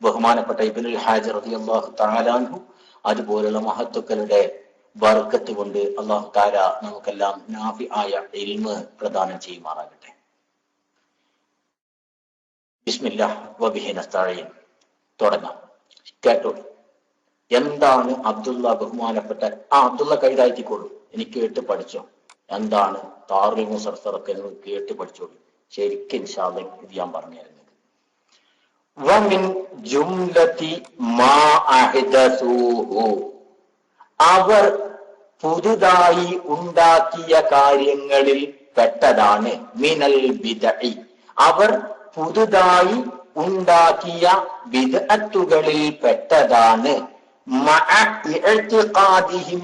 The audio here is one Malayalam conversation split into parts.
ബഹുമാനപ്പെട്ട ഇബ്നുൽ ഹാജ് റളിയല്ലാഹു തആല അൻഹു അതുപോലുള്ള മഹത്തുക്കളുടെ ബർക്കത്ത് കൊണ്ട് അല്ലാഹു തആല നമുക്കെല്ലാം നാഫിആയ ഇൽമ് പ്രദാനം ചെയ്യുമാറാകട്ടെ. ബിസ്മില്ലാഹ് വബിഹി നസ്തഈൻ. തുടങ്ങാം. കേട്ടോളൂ. എന്താണ് അബ്ദുള്ള ബഹുമാനപ്പെട്ട അബ്ദുള്ള കൈതാഴ്ത്തിക്കോളൂ. എനിക്ക് കേട്ട് പഠിച്ചോ. എന്താണ് താറുൽ മുസർസറൊക്കെ നിങ്ങൾ കേട്ട് പഠിച്ചോളൂ. ശരിക്കും ഇൻഷാ അല്ലാഹ് ഇത് ഞാൻ പറഞ്ഞു തരുന്നത്. വമിൻ ജുംലതി മാ അഹ്ദസൂഹു, അവർ പുതുതായി ഉണ്ടാക്കിയ കാര്യങ്ങളിൽ പെട്ടതാണ്. മിനൽ ബിദ്അഇ, അവർ പുതുതായി ഉണ്ടാക്കിയ ബിദ്അത്തുകളിൽ പെട്ടതാണ്. മഅ ഇഅ്തിഖാദിഹിം,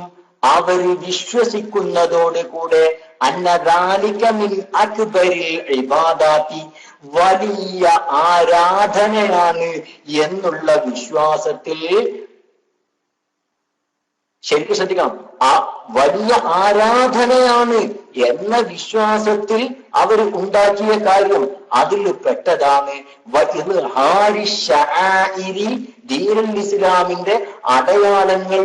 അവർ വിശ്വസിക്കുന്നതോട് കൂടെ അന്നദാലിക മിൻ അക്ബരിൽ ഇബാദാത്തി, വലിയ ആരാധനയാണ് എന്നുള്ള വിശ്വാസത്തിൽ ശരിക്കും ശ്രദ്ധിക്കണം. ആ വലിയ ആരാധനയാണ് എന്ന വിശ്വാസത്തിൽ അവർ ഉണ്ടാക്കിയ കാര്യം അതിൽ പെട്ടതാണ്. ദീനുൽ ഇസ്ലാമിന്റെ അടയാളങ്ങൾ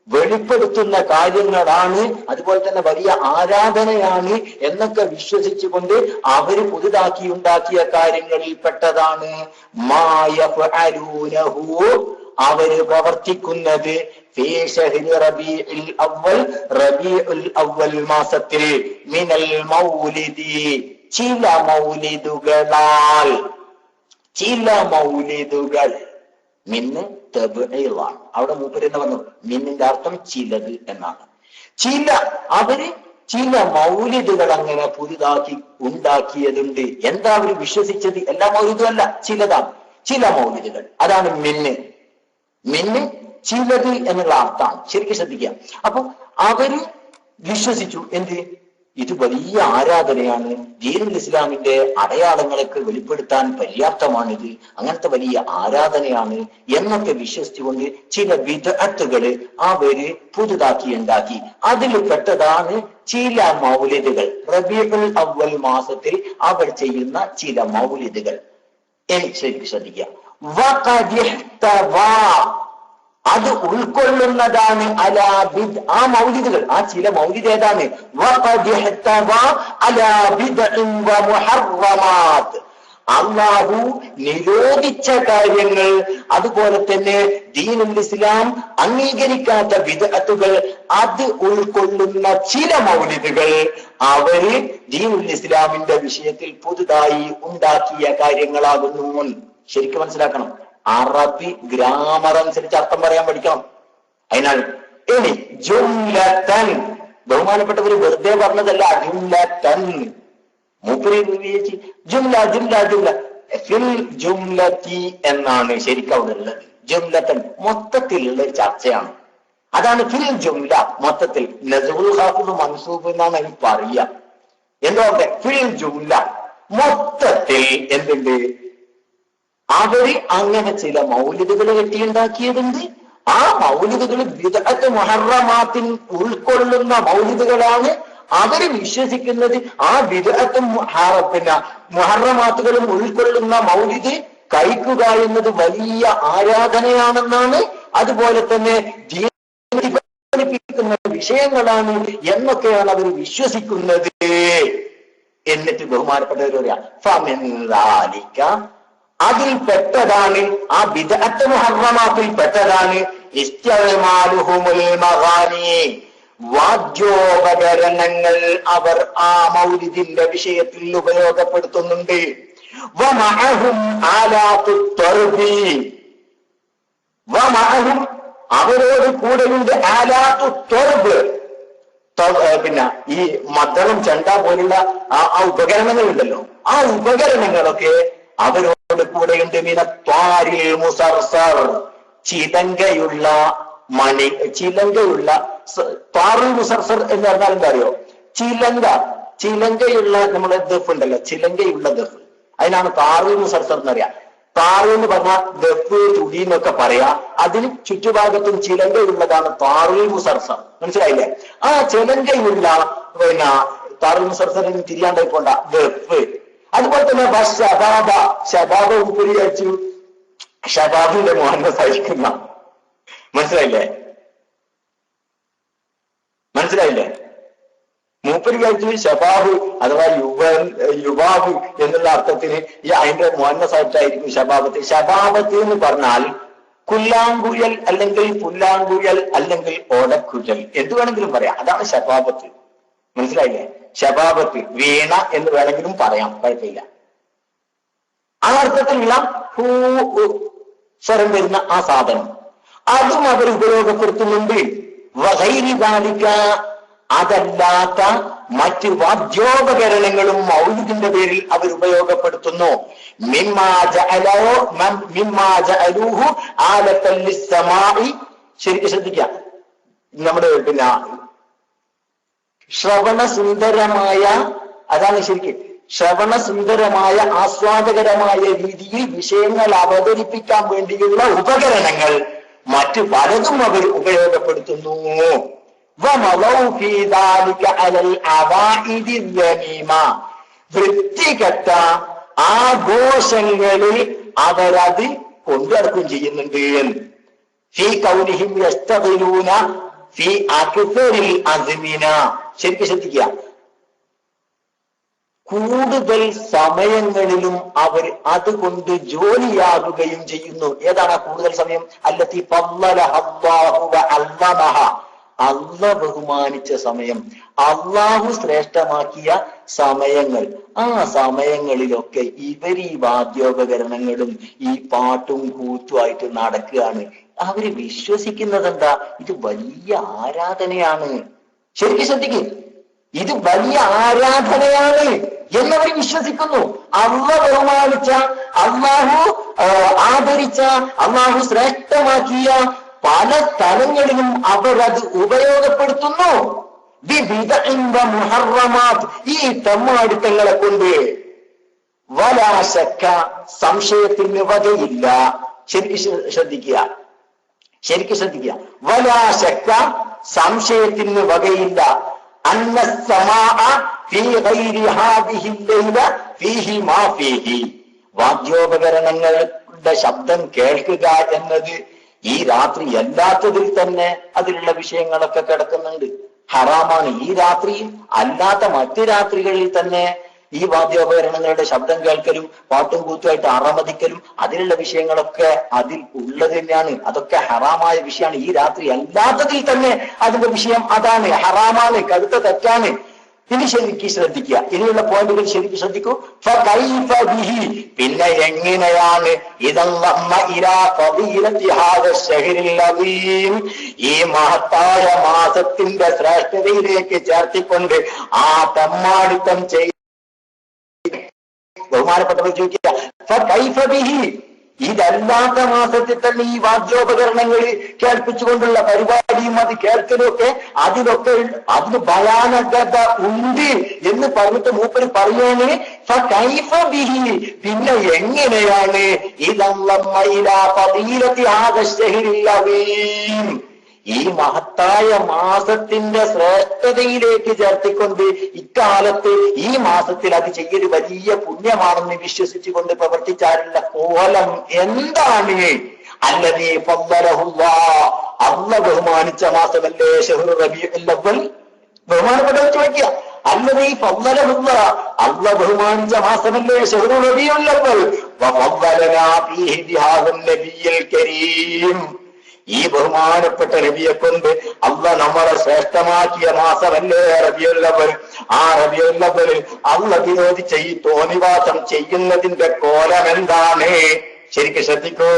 വെളിപ്പെടുത്തുന്ന കാര്യങ്ങളാണ്, അതുപോലെ തന്നെ വലിയ ആരാധനയാണ് എന്നൊക്കെ വിശ്വസിച്ചുകൊണ്ട് അവര് പുതുതാക്കി ഉണ്ടാക്കിയ കാര്യങ്ങളിൽ പെട്ടതാണ്. അവര് പ്രവർത്തിക്കുന്നത് റബീഉൽ അവ്വൽ മാസത്തിൽ മിനൽ മൗലിദി, ചില മൗലിദുകൾ. മിന്ന് തബ്ഈലാണ്. അവിടെ മൂപ്പരെന്ന് പറഞ്ഞു മിന്നിന്റെ അർത്ഥം ചിലത് എന്നാണ്. അവര് ചില മൗലിദുകൾ അങ്ങനെ പുതുതാക്കി ഉണ്ടാക്കിയതുണ്ട്. എന്താ അവര് വിശ്വസിച്ചത്? എല്ലാ മൗലിദും അല്ല, ചിലതാണ്. ചില മൗലിദുകൾ, അതാണ് മിന്ന് ചിലത് എന്നുള്ള അർത്ഥമാണ്. ശരിക്കും ശ്രദ്ധിക്കുക. അപ്പൊ അവര് വിശ്വസിച്ചു എന്ത്? ഇത് വലിയ ആരാധനയാണ്, ദീനുൽ ഇസ്ലാമിന്റെ അടയാളങ്ങളൊക്കെ വെളിപ്പെടുത്താൻ പര്യാപ്തമാണിത്, അങ്ങനത്തെ വലിയ ആരാധനയാണ് എന്നൊക്കെ വിശ്വസിച്ചുകൊണ്ട് ചില ബിദ്അത്തുകള് അവര് പുതുതാക്കി ഉണ്ടാക്കി. അതിൽ പെട്ടതാണ് ചില മൗലിദുകൾ. റബീഉൽ അവ്വൽ മാസത്തിൽ അവർ ചെയ്യുന്ന ചില മൗലിദുകൾ. ശരിക്കും ശ്രദ്ധിക്കുക. അത് ഉൾക്കൊള്ളുന്നതാണ് ആ മൗലിദുകൾ. ആ ചില മൗലിദ് ഏതാണ്? അല്ലാഹു നിരോധിച്ച കാര്യങ്ങൾ, അതുപോലെ തന്നെ ദീനുൽ ഇസ്ലാം അംഗീകരിക്കാത്ത ബിദ്അത്തുകൾ, അത് ഉൾക്കൊള്ളുന്ന ചില മൗലിദുകൾ അവര് ദീനുൽ ഇസ്ലാമിന്റെ വിഷയത്തിൽ പുതുതായി ഉണ്ടാക്കിയ കാര്യങ്ങളാകുന്നു. ശരിക്കും മനസ്സിലാക്കണം. അറബി ഗ്രാമർ അനുസരിച്ച് അർത്ഥം പറയാൻ പഠിക്കണം. അതിനാൽ ഇനി ജുംലതൻ, ബഹുമാനപ്പെട്ടവർ വെറുതെ പറഞ്ഞതല്ല, ജുംലതൻ മൂപ്പര് വിവേചിച്ച് ജുംല ഫിൽ ജുംലതി എന്നാണ് ശരിക്കും അവിടെ ഉള്ളത്. ജുംലതൻ മൊത്തത്തിലുള്ള ചർച്ചയാണ്. അതാണ് ഫിൽ ജുംല, മൊത്തത്തിൽ. നസ്ബുൽ ഖാഫിദ് മൻസൂബ് എന്നാണ് എനിക്ക് പറയുക. എന്താ ഫിൽ ജുംല, മൊത്തത്തിൽ എന്തുണ്ട്? അവര് അങ്ങനെ ചില മൗലിദുകൾ കെട്ടിയുണ്ടാക്കിയതുണ്ട്. ആ മൗലിദുകൾ ബിദ്അത്ത് മുഹറമാത്തിൻ ഉൾക്കൊള്ളുന്ന മൗലിദുകളാണ്. അവര് വിശ്വസിക്കുന്നത് ആ ബിദ്അത്തും മുഹറമാത്തുകളും ഉൾക്കൊള്ളുന്ന മൗലിദ് കഴിക്കുക എന്നത് വലിയ ആരാധനയാണെന്നാണ്, അതുപോലെ തന്നെ പ്പിക്കുന്ന വിഷയങ്ങളാണ് എന്നൊക്കെയാണ് അവർ വിശ്വസിക്കുന്നത്. എന്നിട്ട് ബഹുമാനപ്പെട്ടവർ പറയാ ഫമിൻദാലിക, അതിൽ പെട്ടതാണ്, ആ ബിദ്അത്ത് മുഹറമാത്തിൽ പെട്ടതാണ് ഇസ്തിഅമാലുഹുൽ മഗാനി, വാദ്യോപകരണങ്ങൾ അവർ ആ മൗലിദിന്റെ വിഷയത്തിൽ ഉപയോഗപ്പെടുത്തുന്നുണ്ട്. വമഅഹും ആലാത്തുത് തർബി, വമഅഹും അവരോട് കൂടെയുണ്ട് ആലാത്തുത് തർബ്, പിന്നെ ഈ മദ്ദളം ചെണ്ട പോലുള്ള ആ ഉപകരണങ്ങളുണ്ടല്ലോ, ആ ഉപകരണങ്ങളൊക്കെ അവരോട് കൂടെയുണ്ട്. മിനത്വാരിൽ മുസർസർ, ചിലങ്കയുള്ള താറുൽ മുസർസർ എന്ന് പറഞ്ഞാൽ എന്താ അറിയോ? ചിലങ്കയുള്ള നമ്മുടെ ദഫ് ഉണ്ടല്ലോ, ചിലങ്കയുള്ള ദഫ്, അതിനാണ് താറുൽ മുസർസർ എന്നറിയാം. താറു എന്ന് പറഞ്ഞാൽ ദഫ്, തുടി എന്നൊക്കെ പറയാ. അതിന് ചുറ്റുഭാഗത്തും ചിലങ്കയുള്ളതാണ് താറുൽ മുസർസർ. മനസ്സിലായില്ലേ? ആ ചിലങ്കയുള്ള പിന്നെ താറുൽ മുസർസറിന് തിരിയാണ്ടായി പോണ്ട ദഫ്, അതുപോലെ തന്നെ ഷബാബ, ഷബാബ ഉപരിയാച്ചു ഷബാബിന്റെ മുഹന്നസായിരിക്കുന്ന. മനസ്സിലായില്ലേ? മനസ്സിലായില്ലേ? മൂപ്പര് കഴിച്ചു ഷബാബ് അഥവാ യുവാബ് എന്നുള്ള അർത്ഥത്തിന് ഈ അതിന്റെ മുഹന്നസായിട്ടായിരിക്കും ഷബാബത്ത്. ഷബാബത്ത് എന്ന് പറഞ്ഞാൽ കുല്ലാങ്കുഴൽ അല്ലെങ്കിൽ പുല്ലാങ്കുഴൽ അല്ലെങ്കിൽ ഓടക്കുഴൽ എന്ത് വേണമെങ്കിലും പറയാം. അതാണ് ഷബാബത്ത്. മനസ്സിലായില്ലേ? ഷബാബത്ത് വീണ എന്ന് വേണമെങ്കിലും പറയാം, കുഴപ്പമില്ല. ആ അർത്ഥത്തിലുള്ള സ്വരം വരുന്ന ആ സാധനം അതും അവർ ഉപയോഗപ്പെടുത്തുന്നുണ്ട്. വഹൈരികാലിക അതല്ലാത്ത മറ്റ് വാദ്യോപകരണങ്ങളും മൗലിദിന്റെ പേരിൽ അവർ ഉപയോഗപ്പെടുത്തുന്നു. ശരിക്കും ശ്രദ്ധിക്കാം. നമ്മുടെ പിന്നെ ശ്രവണസുന്ദരമായ, അതാണ് ശരിക്കും ശ്രവണസുന്ദരമായ ആസ്വാദകരമായ രീതിയിൽ വിഷയങ്ങൾ അവതരിപ്പിക്കാൻ വേണ്ടിയുള്ള ഉപകരണങ്ങൾ മറ്റു പലതും അവർ ഉപയോഗപ്പെടുത്തുന്നു. വൃത്തികെട്ട ആഘോഷങ്ങളിൽ അവരത് കൊണ്ടുനടക്കുകയും ചെയ്യുന്നുണ്ട്. ശരിക്കും ശ്രദ്ധിക്കുക. കൂടുതൽ സമയങ്ങളിലും അവർ അതുകൊണ്ട് ജോലിയാകുകയും ചെയ്യുന്നു. ഏതാണ് കൂടുതൽ സമയം? അല്ലത്തി അള്ളാഹു ബഹുമാനിച്ച സമയം, അള്ളാഹു ശ്രേഷ്ഠമാക്കിയ സമയങ്ങൾ. ആ സമയങ്ങളിലൊക്കെ ഇവർ ഈ വാദ്യോപകരണങ്ങളും ഈ പാട്ടും കൂത്തുമായിട്ട് നടക്കുകയാണ്. അവര് വിശ്വസിക്കുന്നത് എന്താ? ഇത് വലിയ ആരാധനയാണ്. ശരിക്കും ശ്രദ്ധിക്കും. ഇത് വലിയ ആരാധനയാണ് എന്നവർ വിശ്വസിക്കുന്നു. അള്ളാഹു ബഹുമാനിച്ച, അള്ളാഹു ആദരിച്ച, അള്ളാഹു ശ്രേഷ്ഠമാക്കിയ പല സ്ഥലങ്ങളിലും അവരത് ഉപയോഗപ്പെടുത്തുന്നു. ഈ തെമ്മാടിത്തങ്ങളെ കൊണ്ട് വലാശക്ക സംശയത്തിന് വകയില്ല. ശരിക്കും ശ്രദ്ധിക്കുക, ശരിക്കും ശ്രദ്ധിക്കുക. വലാശക്ക സംശയത്തിന് വകയില്ല. വാദ്യോപകരണങ്ങളുടെ ശബ്ദം കേൾക്കുക എന്നത് ഈ രാത്രി അല്ലാത്തതിൽ തന്നെ അതിലുള്ള വിഷയങ്ങളൊക്കെ കിടക്കുന്നുണ്ട്, ഹറാമാണ്. ഈ രാത്രിയിൽ അല്ലാത്ത മറ്റു രാത്രികളിൽ തന്നെ ഈ വാദ്യോപകരണങ്ങളുടെ ശബ്ദം കേൾക്കലും പാട്ടും കൂത്തുമായിട്ട് അറമതിക്കലും അതിലുള്ള വിഷയങ്ങളൊക്കെ അതിൽ ഉള്ളത് തന്നെയാണ്. അതൊക്കെ ഹറാമായ വിഷയമാണ്. ഈ രാത്രി അല്ലാത്തതിൽ തന്നെ അതിന്റെ വിഷയം അതാണ്, ഹറാമാണ്, കടുത്ത തെറ്റാണ്. ഇനി ശരിക്കും ശ്രദ്ധിക്കുക. ഇനിയുള്ള പോയിന്റുകൾ ശരിക്കും ശ്രദ്ധിക്കൂ. പിന്നെ എങ്ങനെയാണ് ഈ മഹത്തായ മാസത്തിന്റെ ശ്രേഷ്ഠതയിലേക്ക് ചേർത്തിക്കൊണ്ട് ആ തെമ്മാടിത്തം ചെയ്ത് ബഹുമാനപ്പെട്ടവർ ചോദിക്കുക, ഇതല്ലാത്ത മാസത്തിൽ തന്നെ ഈ വാദ്യോപകരണങ്ങൾ കേൾപ്പിച്ചുകൊണ്ടുള്ള പരിപാടിയും അത് കേൾക്കലും ഒക്കെ അതിന് ഭയാനകത ഉണ്ട് എന്ന് പറഞ്ഞിട്ട് മൂപ്പര് പറയാണ്. പിന്നെ എങ്ങനെയാണ് ഈ മഹത്തായ മാസത്തിന്റെ ശ്രേഷ്ഠതയിലേക്ക് ചേർത്തിക്കൊണ്ട് ഇക്കാലത്ത് ഈ മാസത്തിൽ അത് ചെയ്യല് വലിയ പുണ്യമാണെന്ന് വിശ്വസിച്ചുകൊണ്ട് പ്രവർത്തിച്ചാലുള്ള കോലം എന്താണ്? അല്ലതീ ഫദ്ദലഹുല്ലാഹ്, അല്ലാഹു ബഹുമാനിച്ച മാസമല്ലേ ശഹ്റു റബീഉൽ അവ്വൽ? ബഹുമാനപ്പെട്ടവർ ചോദിക്കുക, അല്ലതീ ഫദ്ദലഹുല്ലാഹ്, അല്ലാഹു ബഹുമാനിച്ച മാസമല്ലേ ശഹ്റു റബീഉൽ അവ്വൽ? വഫദ്ദലനാ ഫീഹി ബിഹാദൻ നബിയ്യിൽ കരീം. ഈ ബഹുമാനപ്പെട്ട നബിയെ കൊണ്ട് അല്ലാഹ് നമ്മളെ ശ്രേഷ്ഠമാക്കിയ മാസമല്ലേ റബീഉൽ അവ്വൽ? ആ റബീഉൽ അവ്വലിൽ അല്ലാഹ് വിരോധിച്ച ഈ തോന്നിവാസം ചെയ്യുന്നതിന്റെ കോലം എന്താണ്? ശരിക്കും ശ്രദ്ധിക്കൂ.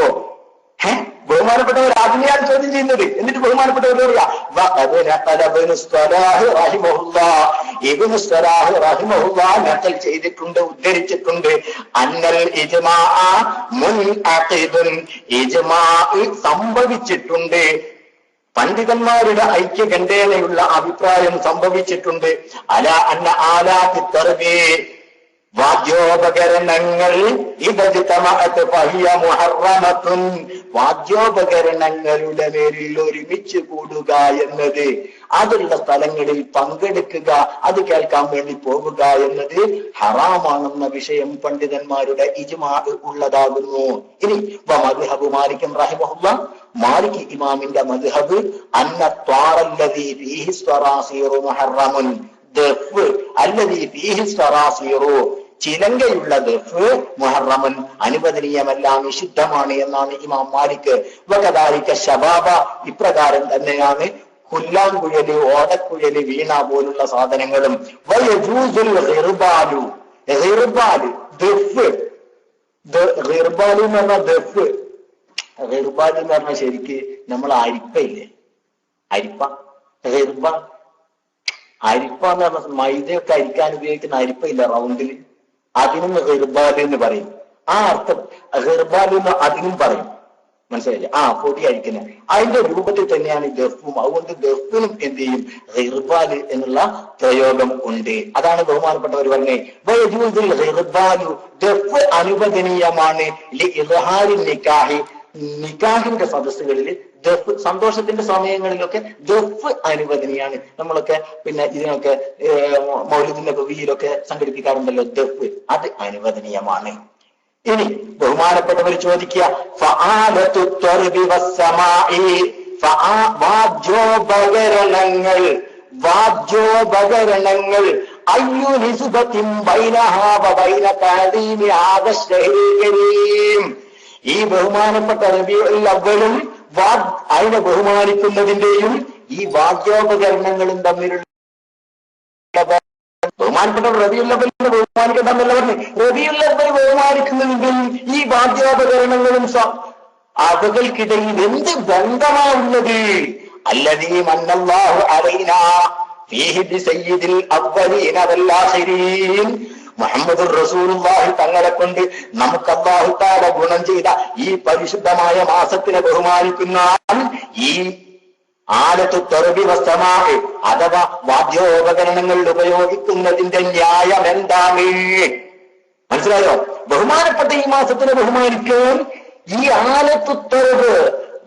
ബഹുമാനപ്പെട്ടവർ ആദ്യമാണ് ചോദ്യം ചെയ്യുന്നത്. എന്നിട്ട് ബഹുമാനപ്പെട്ടവർ പറയാ, നഖൽ ചെയ്തിട്ടുണ്ട്, ഉദ്ധരിച്ചിട്ടുണ്ട്, അന്നൽ ഇജ്മാ മുൻഅഖിദുൻ, ഇജ്മാ സംഭവിച്ചിട്ടുണ്ട്, പണ്ഡിതന്മാരുടെ ഐക്യകണ്ഠേനയുള്ള അഭിപ്രായം സംഭവിച്ചിട്ടുണ്ട്. അല അന്ന ആലാത്തി തർബീ, വാദ്യോ വാദ്യോപകരണങ്ങൾ വാദ്യോപകരണങ്ങളുടെ മേലിൽ ഒരുമിച്ച് കൂടുക എന്നത്, അതുള്ള സ്ഥലങ്ങളിൽ പങ്കെടുക്കുക, അത് കേൾക്കാൻ വേണ്ടി പോവുക എന്നത് ഹറാമാണെന്ന വിഷയം പണ്ഡിതന്മാരുടെ ഇജ്മാ ഉള്ളതാകുന്നു. ഇനി മദ്ഹബ് മാലിക് റഹിമഹുല്ലാ, മാലിക് ഇമാമിന്റെ മദ്ഹബ് അന്ന ത്വാറല്ലദീ ഫീഹി സ്വറാസീറു മുഹറമുൻ, ദഫ് അല്ലദീ ഫീഹി സ്വറാസീറു, ചിലങ്കയുള്ള ദഫ് മുഹറമുൻ അനുവദനീയമല്ല, നിഷിദ്ധമാണ് എന്നാണ് ഇമാം മാലിക്. വകദാലിക ശബാബ, ഇപ്രകാരം തന്നെയാണ് കുല്ലാങ്കുഴല്, ഓടക്കുഴല്, വീണ പോലുള്ള സാധനങ്ങളും. വയജൂസുൽ ഹിർബാലു, ഹിർബാല് ദഫ്, ഹിർബാല് എന്ന് പറഞ്ഞ ദഫ്, ഹിർബാല് എന്ന് പറഞ്ഞ ശരിക്ക് നമ്മൾ അരിപ്പയില്ലേ, അരിപ്പ, ഹിർബ, അരിപ്പ എന്ന് പറഞ്ഞ മൈദയൊക്കെ അരിക്കാൻ ഉപയോഗിക്കുന്ന അരിപ്പയില്ല റൗണ്ടില്, അതിനും ഹിർബാല് എന്ന് പറയും. ആ അർത്ഥം ഹിർബാല് എന്ന് അതിനും പറയും, മനസ്സിലായില്ലേ? പൊടി അരിക്കുന്ന അതിന്റെ രൂപത്തിൽ തന്നെയാണ് ദഫും. അതുകൊണ്ട് ദഫിനും എന്ത് ചെയ്യും, ഹിർബാല് എന്നുള്ള പ്രയോഗം ഉണ്ട്. അതാണ് ബഹുമാനപ്പെട്ടവർ പറഞ്ഞത് ഹിർബാലു, ദഫ് അനുവദനീയമാണ് നിക്കാഹി, നിക്കാഹിന്റെ സദസ്സുകളിൽ ദഫ്, സന്തോഷത്തിന്റെ സമയങ്ങളിലൊക്കെ ദഫ് അനുവദനീയാണ്. നമ്മളൊക്കെ പിന്നെ ഇതിനൊക്കെ മൗലിദിന്റെ വീലൊക്കെ സംഘടിപ്പിക്കാറുണ്ടല്ലോ ദഫ്, അത് അനുവദനീയമാണ്. ഇനി ബഹുമാനപ്പെട്ടവർ ചോദിക്കുക, വാദ്യോപകരണങ്ങൾ, വാദ്യോപകരണങ്ങൾ അയ്യു നിസ്ബത്തിൻ ബൈനഹാ വബൈന തഅദീമി ഹാദാ ശഹ്റിൽ കരീം, ഈ ബഹുമാനപ്പെട്ട റബീഉൽ അവ്വലും അതിനെ ബഹുമാനിക്കുന്നതിന്റെയും ഈ വാദ്യോപകരണങ്ങളും തമ്മിലുള്ള ബഹുമാനപ്പെട്ട റബീഉൽ അവ്വലിനെ ബഹുമാനിക്കണ്ടെന്നല്ല പറഞ്ഞു, റബീഉൽ അവ്വൽ ബഹുമാനിക്കുന്നതിന്റെയും ഈ വാദ്യോപകരണങ്ങളും അവകൾക്കിടയിൽ എന്ത് ബന്ധമാണുള്ളത്? അല്ലദീ മന്നല്ലാഹു അലൈനാ ഫീഹി ബിസയ്യിദിൽ അവ്വലീന വൽ ആഖിരീൻ, മുഹമ്മദുർ റസൂലുള്ളാഹി തങ്ങളെ കൊണ്ട് നമുക്ക് അല്ലാഹു തആല ഗുണം ചെയ്ത ഈ പരിശുദ്ധമായ മാസത്തിനെ ബഹുമാനിക്കുന്ന ഈ ആലത്തു തർബി വസ്സമാഇ അഥവാ വാദ്യോപകരണങ്ങൾ ഉപയോഗിക്കുന്നതിന്റെ ന്യായം എന്താണ്? മനസ്സിലായോ? ബഹുമാനപ്പെട്ട ഈ മാസത്തിനെ ബഹുമാനിക്കാൻ ഈ ആലത്തു തർബ്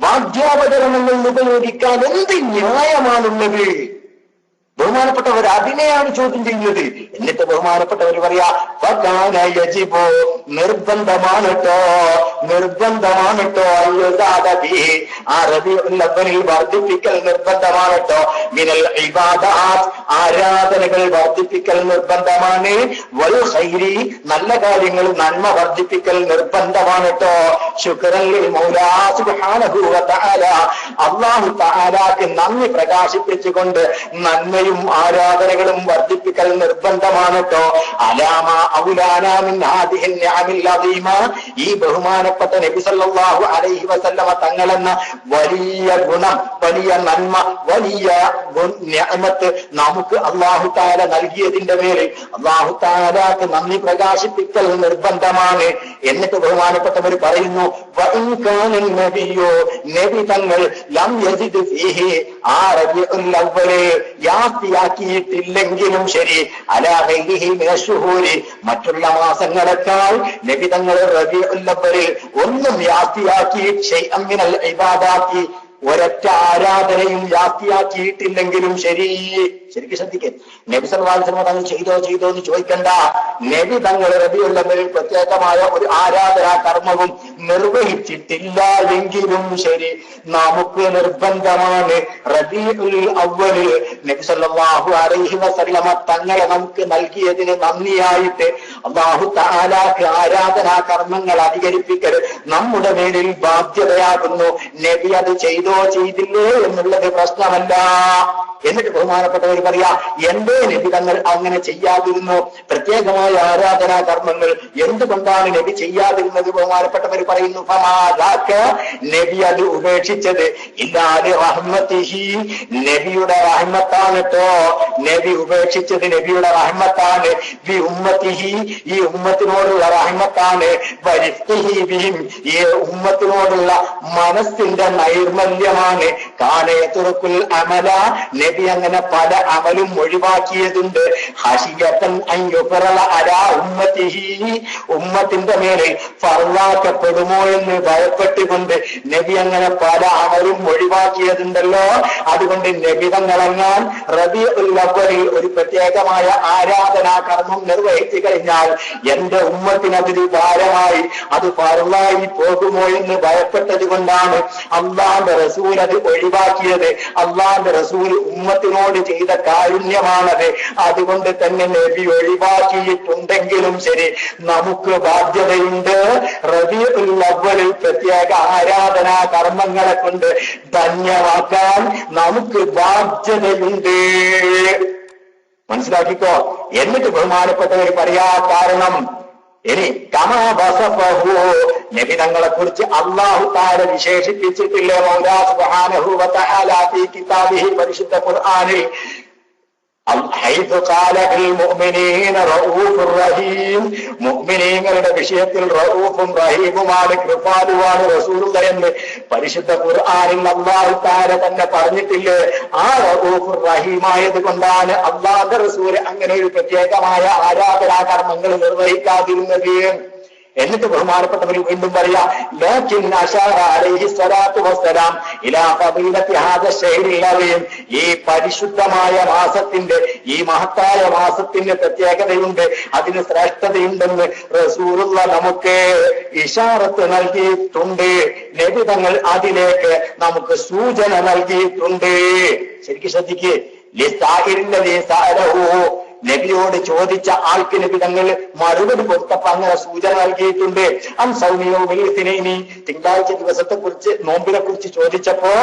വാദ്യോപകരണങ്ങൾ ഉപയോഗിക്കാൻ എന്ത് ന്യായമാണുള്ളത്? ബഹുമാനപ്പെട്ടവർ അതിനെയാണ് ചോദ്യം ചെയ്യുന്നത്. എന്നിട്ട് ബഹുമാനപ്പെട്ടവർ പറയാ, നിർബന്ധമാണ് കേട്ടോ, നിർബന്ധമാണ് കേട്ടോ, ആ റബീഉൽ അവ്വലിൽ വർദ്ധിപ്പിക്കൽ നിർബന്ധമാണ് കേട്ടോ, മിനൽ ഇബാദാത്ത് ആരാധനകൾ വർദ്ധിപ്പിക്കൽ നിർബന്ധമാണ്, വൽ ഖൈരി നല്ല കാര്യങ്ങൾ നന്മ വർദ്ധിപ്പിക്കൽ നിർബന്ധമാണ് കേട്ടോ, ശുക്രൻ ലിൽ മൗലാ സുബ്ഹാനഹു വ തആല അല്ലാഹു തആലാക്ക് നന്ദി പ്രകാശിപ്പിച്ചുകൊണ്ട് നന്മയും ആരാധനകളും വർദ്ധിപ്പിക്കൽ നിർബന്ധമാണ് കേട്ടോ. അലാമ ഔലാനാ മിൻ ഹാദിഹി നിഅമിൽ അദീമ, ഈ ബഹുമാനപ്പെട്ട നബി സല്ലല്ലാഹു അലൈഹി വസല്ലമ തങ്ങളെന്ന വലിയ ഗുണം, വലിയ നന്മ, വലിയ നിഅമത്ത് നമുക്ക് അല്ലാഹു തആല നൽകിയതിന്റെ പേരിൽ അല്ലാഹു തആലാക്ക് നന്ദി പ്രകാശിപ്പിക്കൽ നിർബന്ധമാണ്. എന്നിട്ട് ബഹുമാനപ്പെട്ടവർ പറയുന്നു, വഇൻ കാന നബിയോ, നബി തങ്ങൾ ലം യസിദ് ഫീഹി ആ റബീഉൽ അവ്വൽ യാക്കിയിട്ടില്ലെങ്കിലും ശരി, അലാ ഗൈരിഹി മിനശ് ശുഹൂരി മറ്റുള്ള മാസങ്ങളെക്കാൾ നബി തങ്ങൾ റബീഉൽ അവ്വലിൽ ഒന്നും യാക്കിയിട്ട് ശൈഅൻ മിനൽ ഇബാദാത്തി ഒരൊറ്റ ആരാധനയും യാക്കിയിട്ടില്ലെങ്കിലും ശരി. ശരിക്കും ശ്രദ്ധിക്കുക, നബി സല്ലല്ലാഹു അലൈഹി വസല്ലം തങ്ങൾ ചെയ്തോ എന്ന് ചോദിക്കണ്ട. നബി തങ്ങൾ റബീഉൽ അവ്വലിൽ പ്രത്യേകമായ ഒരു ആരാധനാ കർമ്മവും നിർവഹിച്ചിട്ടില്ല എങ്കിലും ശരി, നമുക്ക് നിർബന്ധമാണ് റബീഉൽ അവ്വലിൽ നബി സല്ലല്ലാഹു അലൈഹി വസല്ലം തങ്ങളെ നമുക്ക് നൽകിയതിന് നന്ദിയായിട്ട് അല്ലാഹു തആലാക്ക് ആരാധനാ കർമ്മങ്ങൾ അധികരിപ്പിക്കൽ നമ്മുടെ മേലിൽ ബാധ്യതയാകുന്നു. നബി അത് ചെയ്തില്ലേ എന്നുള്ളത് പ്രശ്നമല്ല. എന്നിട്ട് ബഹുമാനപ്പെട്ടവർ പറയാ, എന്തേ നബി തങ്ങൾ അങ്ങനെ ചെയ്യാതിരുന്നു? പ്രത്യേകമായ ആരാധനാ കർമ്മങ്ങൾ എന്തുകൊണ്ടാണ് നബി ചെയ്യാതിരുന്നത്? ബഹുമാനപ്പെട്ടവർ പറയുന്നു, നബി അത് ഉപേക്ഷിച്ചത് ഇല്ലാതെ റഹ്മത്തിഹി, നബിയുടെ റഹ്മത്താണ് കേട്ടോ. നബി ഉപേക്ഷിച്ചത് നബിയുടെ റഹ്മത്താണ്. ബി ഉമ്മത്തിഹി, ഈ ഉമ്മത്തിനോടുള്ള റഹ്മത്താണ്. വരിഫ്തിഹി ബിഹിം, ഈ ഉമ്മത്തിനോടുള്ള മനസ്സിന്റെ നൈർമല്യമാണ്. കാനയതുറുക്കുൽ അമല, നബി അങ്ങനെ പല അമലും ഒഴിവാക്കിയതുണ്ട്. ഹശിയത്തൻ അയ്യുഫറല അലാ ഉമ്മത്തിഹി, ഉമ്മത്തിന്റെ മേലെ ഫർളാക്കപ്പെടുമോ എന്ന് ഭയപ്പെട്ടുകൊണ്ട് നബി അങ്ങനെ പല അമലും ഒഴിവാക്കിയതുണ്ടല്ലോ. അതുകൊണ്ട് നബി തങ്ങളെങ്ങാൻ റബീഉൽ അവ്വലിൽ ഒരു പ്രത്യേകമായ ആരാധനാ കർമ്മം നിർവഹിച്ചു കഴിഞ്ഞാൽ എന്റെ ഉമ്മത്തിനതൊരു ഭാരമായി, അത് ഫർളായി പോകുമോ എന്ന് ഭയപ്പെട്ടത് കൊണ്ടാണ് അള്ളാന്റെ റസൂൽ അത് ഒഴിവാക്കിയത്. അള്ളാന്റെ റസൂൽ ഉമ്മത്തിനോട് ചെയ്ത കാരുണ്യമാണത്. അതുകൊണ്ട് തന്നെ നബി ഒഴിവാക്കിയിട്ടുണ്ടെങ്കിലും ശരി, നമുക്ക് ബാധ്യതയുണ്ട്. റബീഉൽ അവ്വലിൽ പ്രത്യേക ആരാധനാ കർമ്മങ്ങളെ കൊണ്ട് ധന്യമാക്കാൻ നമുക്ക് ബാധ്യതയുണ്ട്. മനസ്സിലാക്കിക്കോ. എന്നിട്ട് ബഹുമാനപ്പെട്ടവർ പറയാ കാരണം ഇനി കമാ വസഫഹു, നബി തങ്ങളെ കുറിച്ച് അല്ലാഹു തആല വിശേഷിപ്പിച്ചിട്ടില്ലേ മൗലാ സുബ്ഹാനഹു വ തആല ഫീ കിതാബിഹി, പരിശുദ്ധ ഖുർആനിൽ ഹൈതു ഖാല ബിൽ മുഅ്മിനീന റഊഫുർ റഹീം, മുഅ്മിനീങ്ങളുടെ വിഷയത്തിൽ റഊഫും റഹീമുമാണ്, കൃപാലുവാണ് റസൂലുള്ളാഹി എന്ന് പരിശുദ്ധ ഖുർആനിൽ അല്ലാഹു തആല തന്നെ പറഞ്ഞിട്ടില്ലേ. ആ റഊഫുർ റഹീമായത് കൊണ്ടാണ് അല്ലാഹുവിന്റെ റസൂൽ അങ്ങനെ ഒരു പ്രത്യേകമായ ആരാധനാ കർമ്മങ്ങൾ നിർവഹിക്കാതിരുന്നത്. എന്നിട്ട് ബഹുമാനപ്പെട്ടവർ വീണ്ടും പറയാ ലാകിൻ അശാറ അലൈഹി സ്വലാത്തു വസ്സലാം ഇലാ ഫദീലത്തി ഹാദ ശഹ്റിൽ അളീം, ഈ പരിശുദ്ധമായ മാസത്തിന്റെ, ഈ മഹത്തായ മാസത്തിന് പ്രത്യേകതയുണ്ട്, അതിന് ശ്രേഷ്ഠതയുണ്ടെന്ന് റസൂലുള്ളാഹി നമുക്ക് ഇശാറത്ത് നൽകിയിട്ടുണ്ട്. നബി തങ്ങൾ അതിലേക്ക് നമുക്ക് സൂചന നൽകിയിട്ടുണ്ട്. ശരിക്കും ശ്രദ്ധിക്കേ. നബിയോട് ചോദിച്ച ആൾക്ക് നബി തങ്ങൾ മറുപടി കൊടുത്തപ്പോ അങ്ങനെ സൂചന നൽകിയിട്ടുണ്ട്. തിങ്കളാഴ്ച ദിവസത്തെ കുറിച്ച്, നോമ്പിനെ കുറിച്ച് ചോദിച്ചപ്പോ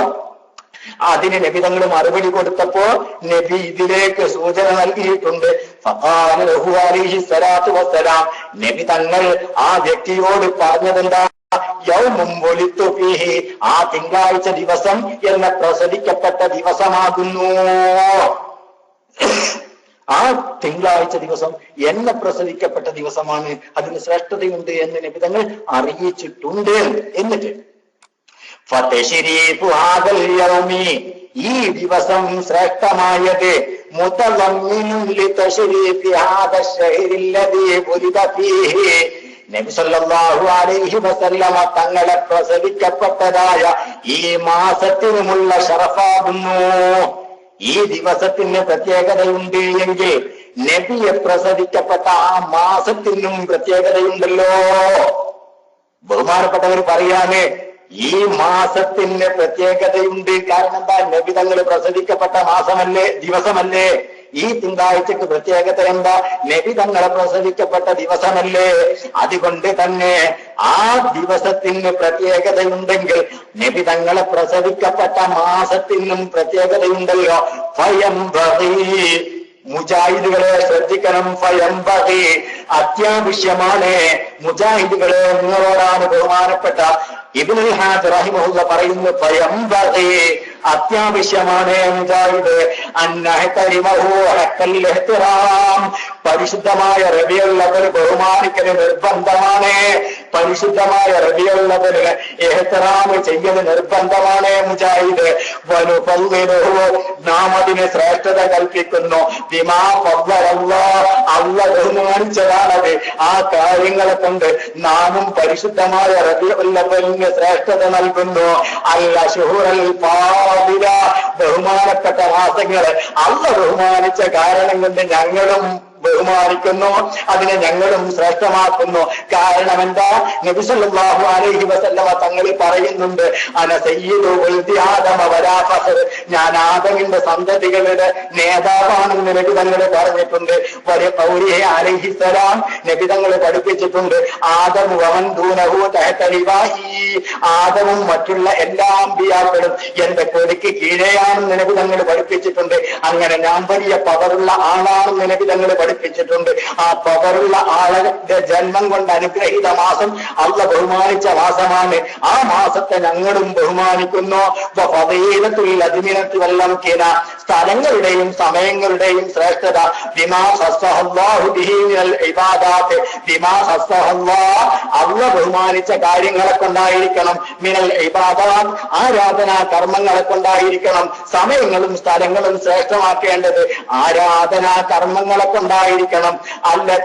അതിന് നബി തങ്ങൾ മറുപടി കൊടുത്തപ്പോ നബി ഇതിലേക്ക് സൂചന നൽകിയിട്ടുണ്ട്. ഫഖാല ലഹു അലൈഹി സ്വലാത്തു വസ്സലാം, നബി തങ്ങൾ ആ വ്യക്തിയോട് പറഞ്ഞതെന്താ? യൗമും വലിതു ഫീഹി, ആ തിങ്കളാഴ്ച ദിവസം എന്ന പ്രസവിക്കപ്പെട്ട ദിവസമാകുന്നു. ആ തിങ്കളാഴ്ച ദിവസം എന്നെ പ്രസവിക്കപ്പെട്ട ദിവസമാണ്, അതിന് ശ്രേഷ്ഠതയുണ്ട് എന്ന് നബി തങ്ങൾ അറിയിച്ചിട്ടുണ്ട്. എന്നിട്ട് ഫതശ്രീഫു ഹാദൽ യൗമി, ഈ ദിവസം ശ്രേഷ്ഠമായത് മുതളമ്മിനുൻ ലിതശ്രീഫി ഹാദ ശഹ്റിൽ ലദീ വുലിദ ഫീഹി, നബി സല്ലല്ലാഹു അലൈഹി വസല്ലമ തങ്ങളെ പ്രസവിക്കപ്പെട്ടതായ ഈ മാസത്തിനുമുള്ള ശറഫാകുന്നു. ഈ ദിവസത്തിന് പ്രത്യേകതയുണ്ട് എങ്കിൽ നബിയെ പ്രസവിക്കപ്പെട്ട ആ മാസത്തിനും പ്രത്യേകതയുണ്ടല്ലോ. ബഹുമാനപ്പെട്ടവർ പറയാന് ഈ മാസത്തിന് പ്രത്യേകതയുണ്ട്. കാരണം എന്താ? നബി തങ്ങൾ പ്രസവിക്കപ്പെട്ട മാസമല്ലേ, ദിവസമല്ലേ. ഈ തിങ്കളാഴ്ചക്ക് പ്രത്യേകത എന്താ? നബി തങ്ങളെ പ്രസവിക്കപ്പെട്ട ദിവസമല്ലേ. അതുകൊണ്ട് തന്നെ ആ ദിവസത്തിന് പ്രത്യേകതയുണ്ടെങ്കിൽ നബി തങ്ങളെ പ്രസവിക്കപ്പെട്ട മാസത്തിനും പ്രത്യേകതയുണ്ടല്ലോ. മുജാഹിദുകളെ ശ്രദ്ധിക്കണം. ഫയംബഗി, അത്യാവശ്യമാണ്. മുജാഹിദുകളെ, നിങ്ങളോടാണ് ബഹുമാനപ്പെട്ട ഇബ്നുൽ ഹാജ് റഹിമഹുല്ലാ പറയുന്നു, ഫയംബഗി, അത്യാവശ്യമാണ് മുജാഹിദ് അന്നഹ്തരിമഹു ഹഖൽ ഇഹ്തിറാം, പരിശുദ്ധമായ റബീഉൽ അവ്വൽ ബഹുമാനിക്കൽ നിർബന്ധമാണ്. പരിശുദ്ധമായ റബീഉൽ അവ്വൽ ഇഹ്തിറാം ചെയ്യൽ നിർബന്ധമാണ് മുജാഹിദ്. വനുഫദ്ദിലുഹു, നാം അതിന് ശ്രേഷ്ഠത കൽപ്പിക്കുന്നു. ബിമാ ഫദ്ദലല്ലാഹ്, അല്ലാഹ് ബഹുമാനിച്ചതാണത്. ആ കാര്യങ്ങളെ കൊണ്ട് നാമും പരിശുദ്ധമായ റബീഉൽ അവ്വലിന് ശ്രേഷ്ഠത നൽകുന്നു. അൽ അശ്ഹുറുൽ ഫാദില, ബഹുമാനപ്പെട്ട മാസങ്ങളെ അല്ലാഹ് ബഹുമാനിച്ച കാരണം കൊണ്ട് ഞങ്ങളും ബഹുമാനിക്കുന്നു, അതിനെ ഞങ്ങളും ശ്രേഷ്ഠമാക്കുന്നു. കാരണം എന്താ? നബി സല്ലല്ലാഹു അലൈഹി വസല്ലമ തങ്ങൾ പറയുന്നുണ്ട്, അന സയ്യിദു വൽദി ആദമ വലാ ഫഖർ, ഞാൻ ആദമിന്റെ സന്തതികളുടെ നേതാവാണെന്ന് നബി തങ്ങൾ പറഞ്ഞിട്ടുണ്ട്. വലിയ ഖൗലിഹി അലൈഹി സലാം, നബി തങ്ങൾ പഠിപ്പിച്ചിട്ടുണ്ട്, ആദം വമൻ ദൂനഹു തഹത ലിവാഹി, ആദമും മറ്റുള്ള എല്ലാ അമ്പിയാക്കളും എന്റെ കൊടിക്ക് കീഴെയാണെന്ന് നബി തങ്ങൾ പഠിപ്പിച്ചിട്ടുണ്ട്. അങ്ങനെ ഞാൻ വലിയ പവറുള്ള ആളാണെന്ന് നബി തങ്ങൾ പഠിപ്പിച്ചിട്ടുണ്ട്. ആ പവറുള്ള ആളുടെ ജന്മം കൊണ്ട് അനുഗ്രഹീത മാസം അള്ള ബഹുമാനിച്ച മാസമാണ്. ആ മാസത്തെ ഞങ്ങളും ബഹുമാനിക്കുന്നു. സ്ഥലങ്ങളുടെയും സമയങ്ങളുടെയും ശ്രേഷ്ഠത അള്ള ബഹുമാനിച്ച കാര്യങ്ങളെ കൊണ്ടായിരിക്കണം. മിനൽ ഇബാദാത്ത് ആരാധനാ കർമ്മങ്ങളെ കൊണ്ടായിരിക്കണം. സമയങ്ങളും സ്ഥലങ്ങളും ശ്രേഷ്ഠമാക്കേണ്ടത് ആരാധനാ കർമ്മങ്ങളെ കൊണ്ടായിരിക്കണം. അവിടെ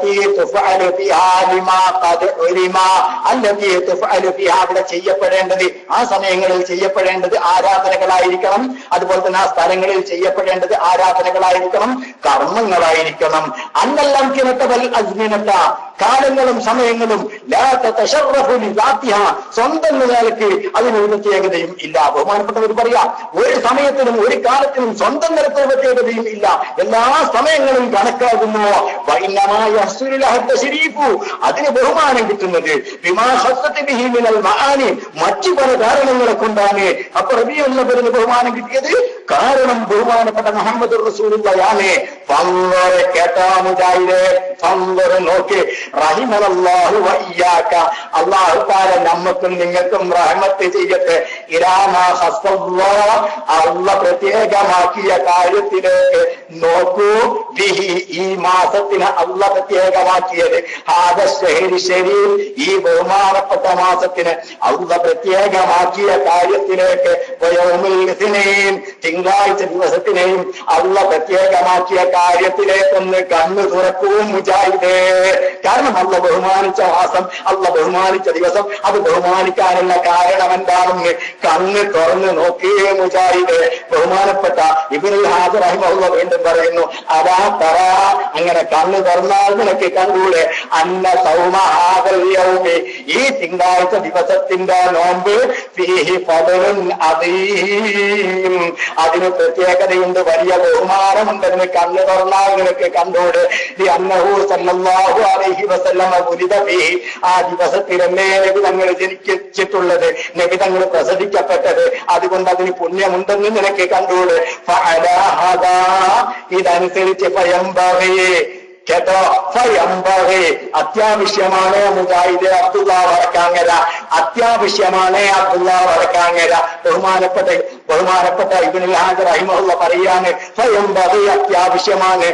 ചെയ്യപ്പെടേണ്ടത് ആ സമയങ്ങളിൽ ചെയ്യപ്പെടേണ്ടത് ആരാധനകളായിരിക്കണം. അതുപോലെ തന്നെ ആ സ്ഥലങ്ങളിൽ ചെയ്യപ്പെടേണ്ടത് ആരാധനകളായിരിക്കണം, കർമ്മങ്ങളായിരിക്കണം. അന്നെല്ലാം കിണത്തവൽ അസ്മിനത്ത കാലങ്ങളും സമയങ്ങളും സ്വന്തം നിലയ്ക്ക് അതിനൊരു പ്രത്യേകതയും ഇല്ല. ബഹുമാനപ്പെട്ടവർ പറയാ, ഒരു സമയത്തിനും ഒരു കാലത്തിനും സ്വന്തം നിലത്തിന് പ്രത്യേകതയും ഇല്ല. എല്ലാ സമയങ്ങളും കണക്കാകുന്നു. അതിന് ബഹുമാനം കിട്ടുന്നത് മറ്റു പല കാരണങ്ങളെ കൊണ്ടാണ്. അപ്പൊ റബീഉൽ ബഹുമാനം കിട്ടിയത് കാരണം ബഹുമാനപ്പെട്ട മുഹമ്മദ് റസൂലുള്ളാഹിയാണ്. കേട്ടാ മുജാഹിദേ, നോക്ക്, റഹിമനല്ലാഹു വഇയ്യാക, അല്ലാഹു തആല നമ്മക്കും നിങ്ങൾക്കും റഹ്മത്ത് ചെയ്യട്ടെ. ഇലാമാ ഖസ്സല്ലാഹ്, അല്ലാഹ് പ്രത്യേകമാക്കിയ കാര്യത്തിലേക്ക് നോക്കൂ. ബിഹി, ഈ മാസത്തിന് അല്ലാഹ് പ്രത്യേകമാക്കിയത്. ഹാദ ശഹരി ശരീഫ്, ഈ ബഹുമാനപ്പെട്ട മാസത്തിന് അല്ലാഹ് പ്രത്യേകമാക്കിയ കാര്യത്തിലേക്ക്. വയൗമുൽ ഇസ്നൈൻ, തിങ്കളാഴ്ച ദിവസത്തിനെയും അല്ലാഹ് പ്രത്യേകമാക്കിയ കാര്യത്തിലേക്കൊന്ന് കണ്ണു തുറക്കൂ മുജാഹിദേ. കാരണം അല്ലാഹ് ബഹുമാനിച്ച മാസം, അല്ലാഹ് ബഹുമാനിച്ച ദിവസം, അത് ബഹുമാനിക്കാനുള്ള കാരണം എന്താണെന്ന് കണ്ണ് തുറന്ന് നോക്കിയേ മുജാഹിദേ. ബഹുമാനപ്പെട്ട ഇബ്നുൽ ഹാജർ റഹിമഹുല്ലാഹ് വീണ്ടും പറയുന്നു, അലാ തറ, അങ്ങനെ കണ്ണ് തുറന്നാൽ നിനക്ക് കണ്ടൂടെ, അന്ന സൗമ ഹാദൽ യൗമി, ഈ തിങ്കളാഴ്ച ദിവസത്തിന്റെ നോമ്പ്, ഫീഹി ഫദ്ലുൻ അദീം, അതിന് പ്രത്യേകതയുണ്ട്, വലിയ ബഹുമാനമുണ്ടെന്ന് കണ്ണ് തുറന്നാൽ നിനക്ക് കണ്ടൂടെ. അന്നഹു സല്ലല്ലാഹു അലൈഹി വസല്ലമ ഉലിദ ഫീഹി, ആ ദിവസത്തിലല്ലേ നബി തങ്ങൾ ജനിച്ചിട്ടുള്ളത്, നബി തങ്ങൾ പ്രസവിക്കപ്പെട്ടത്. അതുകൊണ്ട് അതിന് പുണ്യമുണ്ടെന്ന് നിനക്ക് കണ്ടൂടെ. ഫഅലാ ഹദാ, ഇതനുസരിച്ച് ഫയംബഗി, കേട്ടോ, ഫയംബഗി, അത്യാവശ്യമാണ് മുജാഹിദ് അബ്ദുല്ലാ വടക്കാങ്ങര, അത്യാവശ്യമാണ് അബ്ദുല്ലാ വടക്കാങ്ങര. ബഹുമാനപ്പെട്ട ഇബ്നുൽ ഹാജർ റഹിമഹുല്ലാഹ് പറയാണ്, ഫയംബഗി, അത്യാവശ്യമാണ്.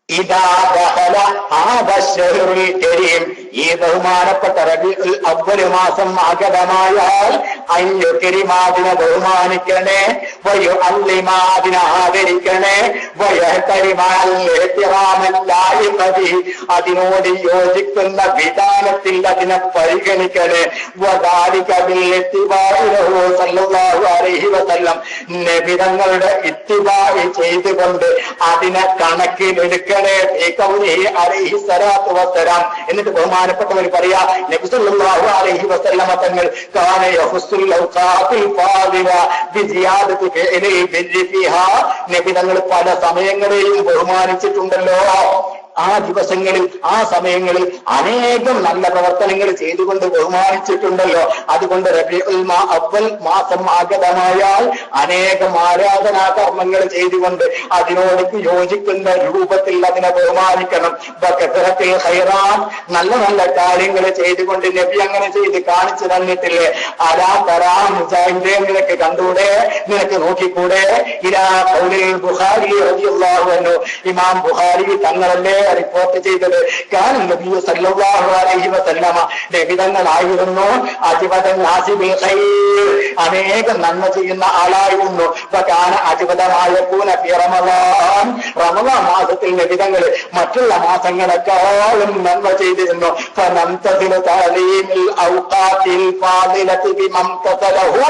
ഇദാ ദഖല ഹാദാ ശഹ്റുൽ കരീം, ഈ ബഹുമാനപ്പെട്ട റബീഉൽ അവ്വൽ മാസം ആഗതമായാൽ, അയ്യുകരിമാതിനെ ബഹുമാനിക്കണേ, വയുഅല്ലിമാതിനെ ആദരിക്കണേ, വയഹ്തരിമാൽഇഹ്തിറാമല്ലായിഖബി, അതിനോട് യോജിക്കുന്ന വിധാനത്തിൽ അതിനെ പരിഗണിക്കണേ. വദാലിക ബിൽ ഇത്തിബാഇ ലഹു സല്ലല്ലാഹു അലൈഹി വസല്ലം, നബി തങ്ങളുടെ ഇത്തിബാഇ ചെയ്തുകൊണ്ട് അതിനെ കണക്കിലെടുക്കണേ. എന്നിട്ട് ബഹുമാനപ്പെട്ടവർ പറയാ, നബി സല്ലല്ലാഹു അലൈഹി വസല്ലമ തങ്ങൾ കാന യഹുസ്സുൽ ഔഖാത്തിൽ ഫാദില ബിസിയാദതി ഫിഇലി ബിർരി ഫിഹാ, നബി തങ്ങൾ പല സമയങ്ങളെയും ബഹുമാനിച്ചിട്ടുണ്ടല്ലോ. ആ ദിവസങ്ങളിൽ, ആ സമയങ്ങളിൽ അനേകം നല്ല പ്രവർത്തനങ്ങൾ ചെയ്തുകൊണ്ട് ബഹുമാനിച്ചിട്ടുണ്ടല്ലോ. അതുകൊണ്ട് റബീഉൽ അവ്വൽ മാസം ആഗതമായാൽ അനേകം ആരാധനാ കർമ്മങ്ങൾ ചെയ്തുകൊണ്ട് അതിനോട് യോജിക്കുന്ന രൂപത്തിൽ അതിനെ ബഹുമാനിക്കണം. ബകറത്തിൽ ഖൈറാൻ, നല്ല നല്ല കാര്യങ്ങൾ ചെയ്തുകൊണ്ട് നബി അങ്ങനെ ചെയ്ത് കാണിച്ചു തന്നിട്ടില്ലേ. അലാ തറാ മുജാഹിദേ, നിനക്ക് കണ്ടൂടെ, നിനക്ക് നോക്കിക്കൂടെ. ഇലാ ഖൗലിൽ ബുഖാരി റളിയല്ലാഹു അൻഹു, ഇമാം ബുഖാരി തങ്ങളല്ലേ റിപ്പോർട്ട് ചെയ്തത്. കാന നബി സല്ലല്ലാഹു അലൈഹി വസല്ലമ, നബി തങ്ങളായിരുന്നു അജ്വദൻ നാസി ബിൽ ഖൈർ, അനേകം നന്മ ചെയ്യുന്ന ആളായിരുന്നു. വകാന അജ്വദമായ കൂന ഫി റമളാൻ, റമളാൻ മാസത്തിൽ നബി തങ്ങൾ മറ്റുള്ള മാസങ്ങളെക്കാളും നന്മ ചെയ്തിരുന്നു. ഫനംതസിലു തഅലീമിൽ ഔഖാത്തിൽ ഫാദിലതി ബിമംതസലഹു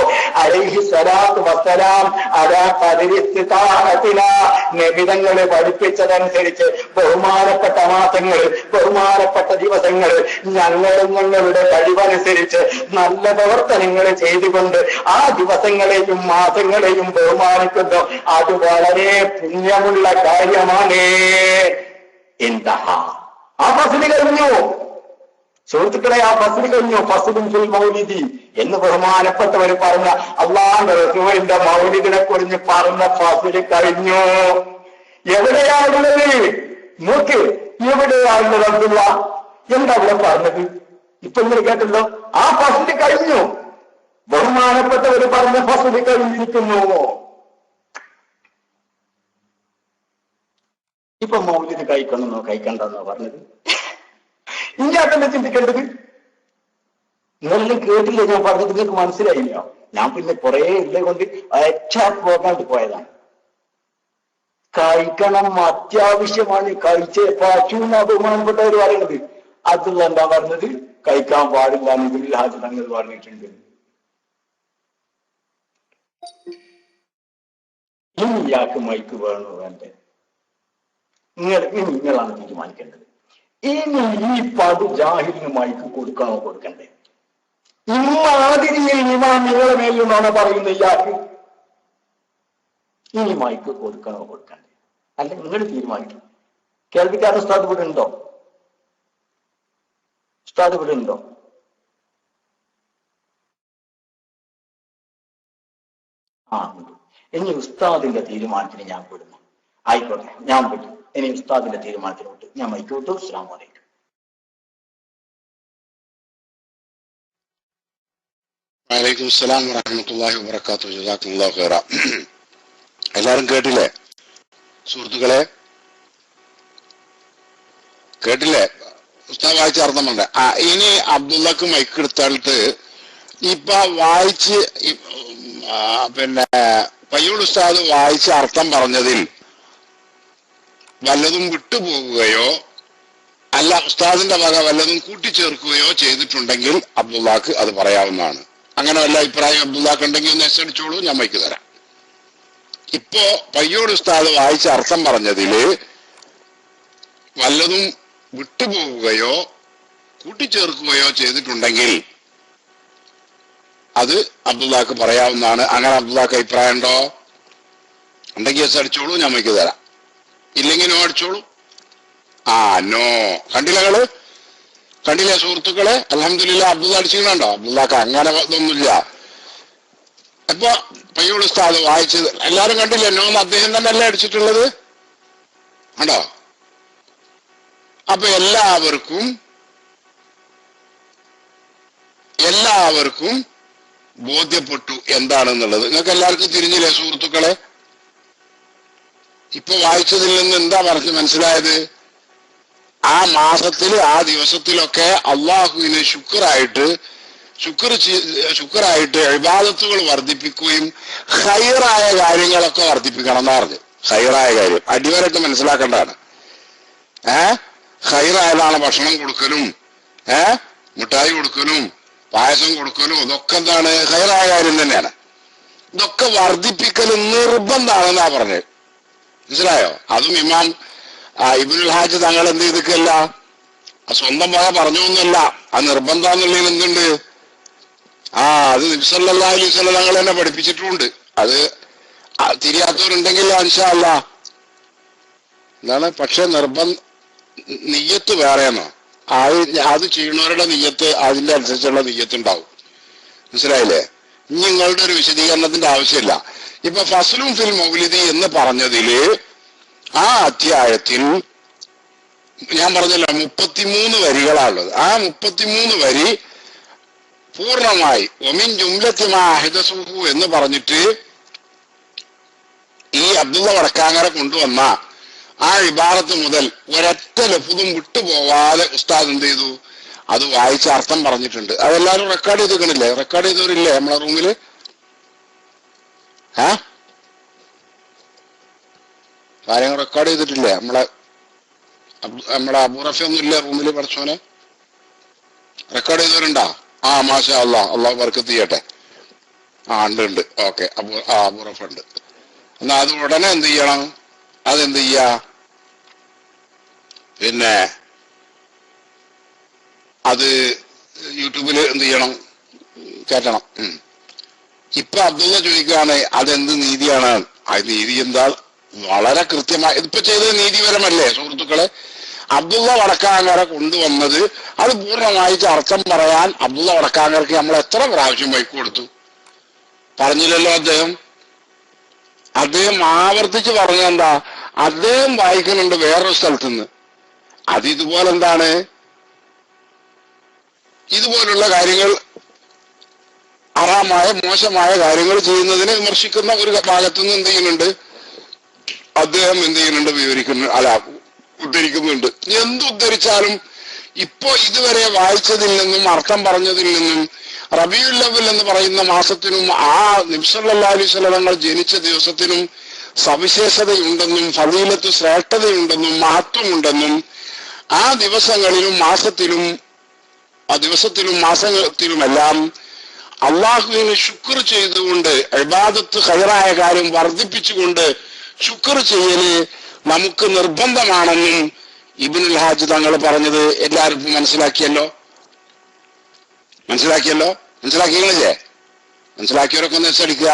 അലൈഹി സ്വലാത്തു വസ്സലാം അലാ ഖദരി ഇസ്തിതാഅതിനാ, നബി തങ്ങൾ പഠിപ്പിച്ചതനുസരിച്ച് ബഹുമാനപ്പെട്ട മാസങ്ങൾ, ബഹുമാനപ്പെട്ട ദിവസങ്ങൾ ഞങ്ങളും ഞങ്ങളുടെ കഴിവനുസരിച്ച് നല്ല പ്രവർത്തനങ്ങൾ ചെയ്തുകൊണ്ട് ആ ദിവസങ്ങളെയും മാസങ്ങളെയും ബഹുമാനിക്കുന്നു. അത് വളരെ പുണ്യമുള്ള കാര്യമാണ്. എന്താ ആ ഫസ്ല് കഴിഞ്ഞു സുഹൃത്തുക്കളെ, ആ ഫസ്ല് കഴിഞ്ഞു. ഫസ്ലുൻ ഫിൽ മൗലിദി എന്ന് ബഹുമാനപ്പെട്ടവർ പറഞ്ഞ അല്ലാഹുവിന്റെ റസൂലിന്റെ മൗലിദിനെ കുറിച്ച് പറഞ്ഞ ഫസ്ല് കഴിഞ്ഞു. എവിടെയാണുള്ളത്? നോക്ക് എവിടെയാണുള്ളത് അബ്ദുള്ള? എന്താ ഇവിടെ പറഞ്ഞത്? ഇപ്പൊ ഇങ്ങനെ കേട്ടല്ലോ, ആ ഫസ്റ്റ് കഴിഞ്ഞു. ബഹുമാനപ്പെട്ടവർ പറഞ്ഞ ഫസ്റ്റ് കഴിഞ്ഞിരിക്കുന്നു. ഇപ്പൊ മൗലിദ് കഴിക്കണമെന്നോ കഴിക്കണ്ടെന്നോ പറഞ്ഞത്? ഇങ്ങോട്ടല്ലേ ചിന്തിക്കേണ്ടത്? നിങ്ങളെല്ലാം കേട്ടില്ലേ ഞാൻ പറഞ്ഞത്? നിങ്ങൾക്ക് മനസ്സിലായില്ല? ഞാൻ പിന്നെ കുറെ ഇല്ലേ കൊണ്ട് പോകാണ്ട് പോയതാണ്. കഴിക്കണം, അത്യാവശ്യമാണ്, കഴിച്ചേ പറ്റൂ എന്നാ ബഹുമാനപ്പെട്ടവർ പറയുന്നത്. അതുള്ള എന്താ പറഞ്ഞത്? കഴിക്കാൻ പാടില്ല എന്ന് ഹാജതങ്ങൾ പറഞ്ഞിട്ടുണ്ട്. ഇനി ഇയാൾക്ക് മൈക്ക് വേണോ വേണ്ടേ? നിങ്ങളാണ് തീരുമാനിക്കേണ്ടത്. ഇനി ഈ പടു ജാഹിലിന് മൈക്ക് കൊടുക്കണോ കൊടുക്കണ്ടേ? ഇമാതിരിയിൽ ഇമാം നിങ്ങളെ മേലുമാണോ പറയുന്ന ഇയാൾക്ക്? ഇനി മൈക്ക് കൊടുക്കണോ കൊടുക്കണ്ടേ? അല്ല, നിങ്ങൾ തീരുമാനിക്കണം. കേൾവിക്കാരൻ ഉസ്താദ് ഇവിടെ ഉണ്ടോ? ഉസ്താദ് ഇവിടെ ഉണ്ടോ? ആ ഉണ്ട്. ഇനി ഉസ്താദിന്റെ തീരുമാനത്തിന് ഞാൻ വിടുന്നു. ആയിക്കോട്ടെ, ഞാൻ വിട്ടു. ഇനി ഉസ്താദിന്റെ തീരുമാനത്തിന് വിട്ടു. ഞാൻ മൈക്ക് വിട്ടു. അസ്സലാമു അലൈക്കും. വലൈക്കും അസ്സലാം വറഹ്മത്തുള്ളാഹി വബറകാതുഹു. ജസാക്കുമുല്ലാഹു ഖൈറ. എല്ലാരും കേട്ടില്ലേ സുഹൃത്തുക്കളെ? കേട്ടില്ലേ? ഉസ്താദ് വായിച്ച അർത്ഥം വേണ്ട. ഇനി അബ്ദുള്ളക്ക് മൈക്ക് എടുത്തിട്ട് ഇപ്പൊ വായിച്ച് പിന്നെ പയ്യോൾ ഉസ്താദ് വായിച്ച അർത്ഥം പറഞ്ഞതിൽ വല്ലതും വിട്ടുപോകുകയോ അല്ല ഉസ്താദിന്റെ വക വല്ലതും കൂട്ടിച്ചേർക്കുകയോ ചെയ്തിട്ടുണ്ടെങ്കിൽ അബ്ദുള്ളക്ക് അത് പറയാവുന്നതാണ്. അങ്ങനെ വല്ല അഭിപ്രായം അബ്ദുള്ളക്ക് ഉണ്ടെങ്കിൽ ഒന്ന് എസ്സടിച്ചോളൂ, ഞാൻ മൈക്ക് തരാം. ഇപ്പോ പയ്യോട് ഉസ്താദ് വായിച്ച അർത്ഥം പറഞ്ഞതില് വല്ലതും വിട്ടുപോകുകയോ കൂട്ടിച്ചേർക്കുകയോ ചെയ്തിട്ടുണ്ടെങ്കിൽ അത് അബ്ദുള്ളക്ക് പറയാവുന്നതാണ്. അങ്ങനെ അബ്ദുള്ളക്ക് അഭിപ്രായം ഉണ്ടോ? ഉണ്ടെങ്കിൽ എസ്സടിച്ചോളൂ, ഞാൻ മൈക്ക് തരാം. ഇല്ലെങ്കിൽ നോ അടിച്ചോളൂ. നോ. കണ്ടില്ലേ സുഹൃത്തുക്കളെ? അൽഹംദുലില്ലാഹ് അബ്ദുള്ള അടിച്ചിട്ടുണ്ടോ? അബ്ദുള്ളക്ക് അങ്ങനെ ഇതൊന്നുമില്ല. അപ്പൊ പയ്യോട് ഉസ്താദ് വായിച്ചത് എല്ലാരും കണ്ടില്ലേ? നോന്ന് അദ്ദേഹം തന്നെ അല്ലേ അടിച്ചിട്ടുള്ളത്? കണ്ടോ? അപ്പൊ എല്ലാവർക്കും ബോധ്യപ്പെട്ടു എന്താണെന്നുള്ളത്. നിങ്ങൾക്ക് എല്ലാവർക്കും തിരിഞ്ഞില്ലേ സുഹൃത്തുക്കളെ? ഇപ്പൊ വായിച്ചതിൽ നിന്ന് എന്താ മനസ്സിലായത്? ആ മാസത്തിൽ ആ ദിവസത്തിലൊക്കെ അള്ളാഹുവിന് ശുക്റായിട്ട് ഇബാദത്തുകൾ വർദ്ധിപ്പിക്കുകയും ഖൈറായ കാര്യങ്ങളൊക്കെ വർദ്ധിപ്പിക്കണം എന്നാ പറഞ്ഞു. ഖൈറായ കാര്യം അടിവരായിട്ട് മനസ്സിലാക്കേണ്ടതാണ്. ഖൈറായതാണ് ഭക്ഷണം കൊടുക്കലും മിഠായി കൊടുക്കലും പായസം കൊടുക്കലും ഇതൊക്കെ എന്താണ്? ഖൈറായ കാര്യം തന്നെയാണ്. ഇതൊക്കെ വർദ്ധിപ്പിക്കലും നിർബന്ധമാണെന്നാ പറഞ്ഞത്. മനസ്സിലായോ? അതും ഇമാം ഇബ്നുൽ ഹാജ് തങ്ങൾ എന്ത് ചെയ്തിക്കല്ല, സ്വന്തം വക പറഞ്ഞൊന്നുമല്ല. ആ നിർബന്ധം എന്നുള്ളതിൽ എന്തുണ്ട്? അത് നബി സല്ലല്ലാഹു അലൈഹി വസല്ലം തങ്ങൾ തന്നെ പഠിപ്പിച്ചിട്ടുമുണ്ട്. അത് തിരിയാത്തവരുണ്ടെങ്കിൽ ഇൻഷാ അല്ലാഹ് എന്താണ്. പക്ഷെ നിയ്യത്ത് വേറെയാണോ? അത് ചെയ്യുന്നവരുടെ നിയ്യത്ത് അതിന്റെ അനുസരിച്ചുള്ള നിയ്യത്ത് ഉണ്ടാവും. മനസ്സിലായില്ലേ? നിങ്ങളുടെ ഒരു വിശദീകരണത്തിന്റെ ആവശ്യമില്ല. ഇപ്പൊ ഫസ്ലും ഫിൽ മൗലിദി എന്ന് പറഞ്ഞതില് ആ അധ്യായത്തിൽ ഞാൻ പറഞ്ഞല്ലോ 33 വരികളാണുള്ളത്. ആ 33 വരി പൂർണ്ണമായി ഒമിൻ ജുംലത്തി മാ അഹ്ദസുഹു എന്ന് പറഞ്ഞിട്ട് ഈ അബ്ദുള്ള വടക്കാങ്ങര കൊണ്ടുവന്ന ആ ഇബാറത്ത് മുതൽ ഒരൊറ്റ ലഫ്ദും വിട്ടുപോവാതെ ഉസ്താദ് എന്ത് ചെയ്തു? അത് വായിച്ച അർത്ഥം പറഞ്ഞിട്ടുണ്ട്. അതെല്ലാവരും റെക്കോർഡ് ചെയ്തിരിക്കണില്ലേ? റെക്കോർഡ് ചെയ്തവരില്ലേ നമ്മളെ റൂമില്? കാര്യങ്ങൾ റെക്കോർഡ് ചെയ്തിട്ടില്ലേ? നമ്മളെ അബൂറഫി ഒന്നും ഇല്ലേ റൂമില്? പഠിച്ചോനെ റെക്കോർഡ് ചെയ്തവരുണ്ടോ? മാഷാ അല്ലാഹ്, അള്ളാഹു ബർക്കത്ത് ചെയ്യട്ടെ. ഉണ്ട്. ഓക്കെ, അബൂറഫ ഉണ്ട്. എന്നാ അത് ഉടനെ എന്ത് ചെയ്യണം? അതെന്ത് ചെയ്യാ? പിന്നെ അത് യൂട്യൂബില് എന്ത് ചെയ്യണം? കേട്ടണം. ഇപ്പൊ അബ്ദുള്ള ചോദിക്കുകയാണ് അതെന്ത് നീതിയാണ്? അത് നീതി എന്താ? വളരെ കൃത്യമായി ഇപ്പൊ ചെയ്തത് നീതിപരമല്ലേ സുഹൃത്തുക്കളെ? അബ്ദുള്ള വടക്കാങ്ങര കൊണ്ടുവന്നത് അത് പൂർണ്ണമായിട്ട് അർത്ഥം പറയാൻ അബ്ദുള്ള വടക്കാങ്ങരക്ക് നമ്മൾ എത്ര പ്രാവശ്യം മൈക്ക് കൊടുത്തു? പറഞ്ഞില്ലല്ലോ അദ്ദേഹം ആവർത്തിച്ച് പറഞ്ഞെന്താ? അദ്ദേഹം വായിക്കുന്നുണ്ട് വേറൊരു സ്ഥലത്തുനിന്ന്. അത് ഇതുപോലെ എന്താണ്, ഇതുപോലുള്ള കാര്യങ്ങൾ, ഹറാമായ മോശമായ കാര്യങ്ങൾ ചെയ്യുന്നതിനെ വിമർശിക്കുന്ന ഒരു ഭാഗത്തുനിന്ന് എന്ത് ചെയ്യുന്നുണ്ട്, അദ്ദേഹം എന്ത് ചെയ്യുന്നുണ്ട്, വിവരിക്കുന്നുണ്ട്, അല്ല ഉദ്ധരിക്കുന്നുണ്ട്. എന്തുദ്ധരിച്ചാലും ഇപ്പോ ഇതുവരെ വായിച്ചതിൽ നിന്നും അർത്ഥം പറഞ്ഞതിൽ നിന്നും റബീഉൽ അവ്വൽ എന്ന് പറയുന്ന മാസത്തിനും ആ നബി സല്ലല്ലാഹു അലൈഹി വസല്ലം തങ്ങൾ ജനിച്ച ദിവസത്തിനും സവിശേഷതയുണ്ടെന്നും ഫളീലത്ത് ശ്രേഷ്ഠതയുണ്ടെന്നും മഹത്വമുണ്ടെന്നും ആ ദിവസങ്ങളിലും മാസത്തിലുമെല്ലാം അള്ളാഹുവിന് ശുക്ർ ചെയ്തുകൊണ്ട് ഇബാദത്ത് ഖൈറായ കാര്യം വർദ്ധിപ്പിച്ചുകൊണ്ട് ശുക്ർ ചെയ്യല് നമുക്ക് നിർബന്ധമാണെന്നും ഇബ്നുൽ ഹാജ് തങ്ങൾ പറഞ്ഞത് എല്ലാവർക്കും മനസ്സിലാക്കിയല്ലേ? മനസ്സിലാക്കിയവരൊക്കെ ഒന്ന് വെച്ചടിക്കുക.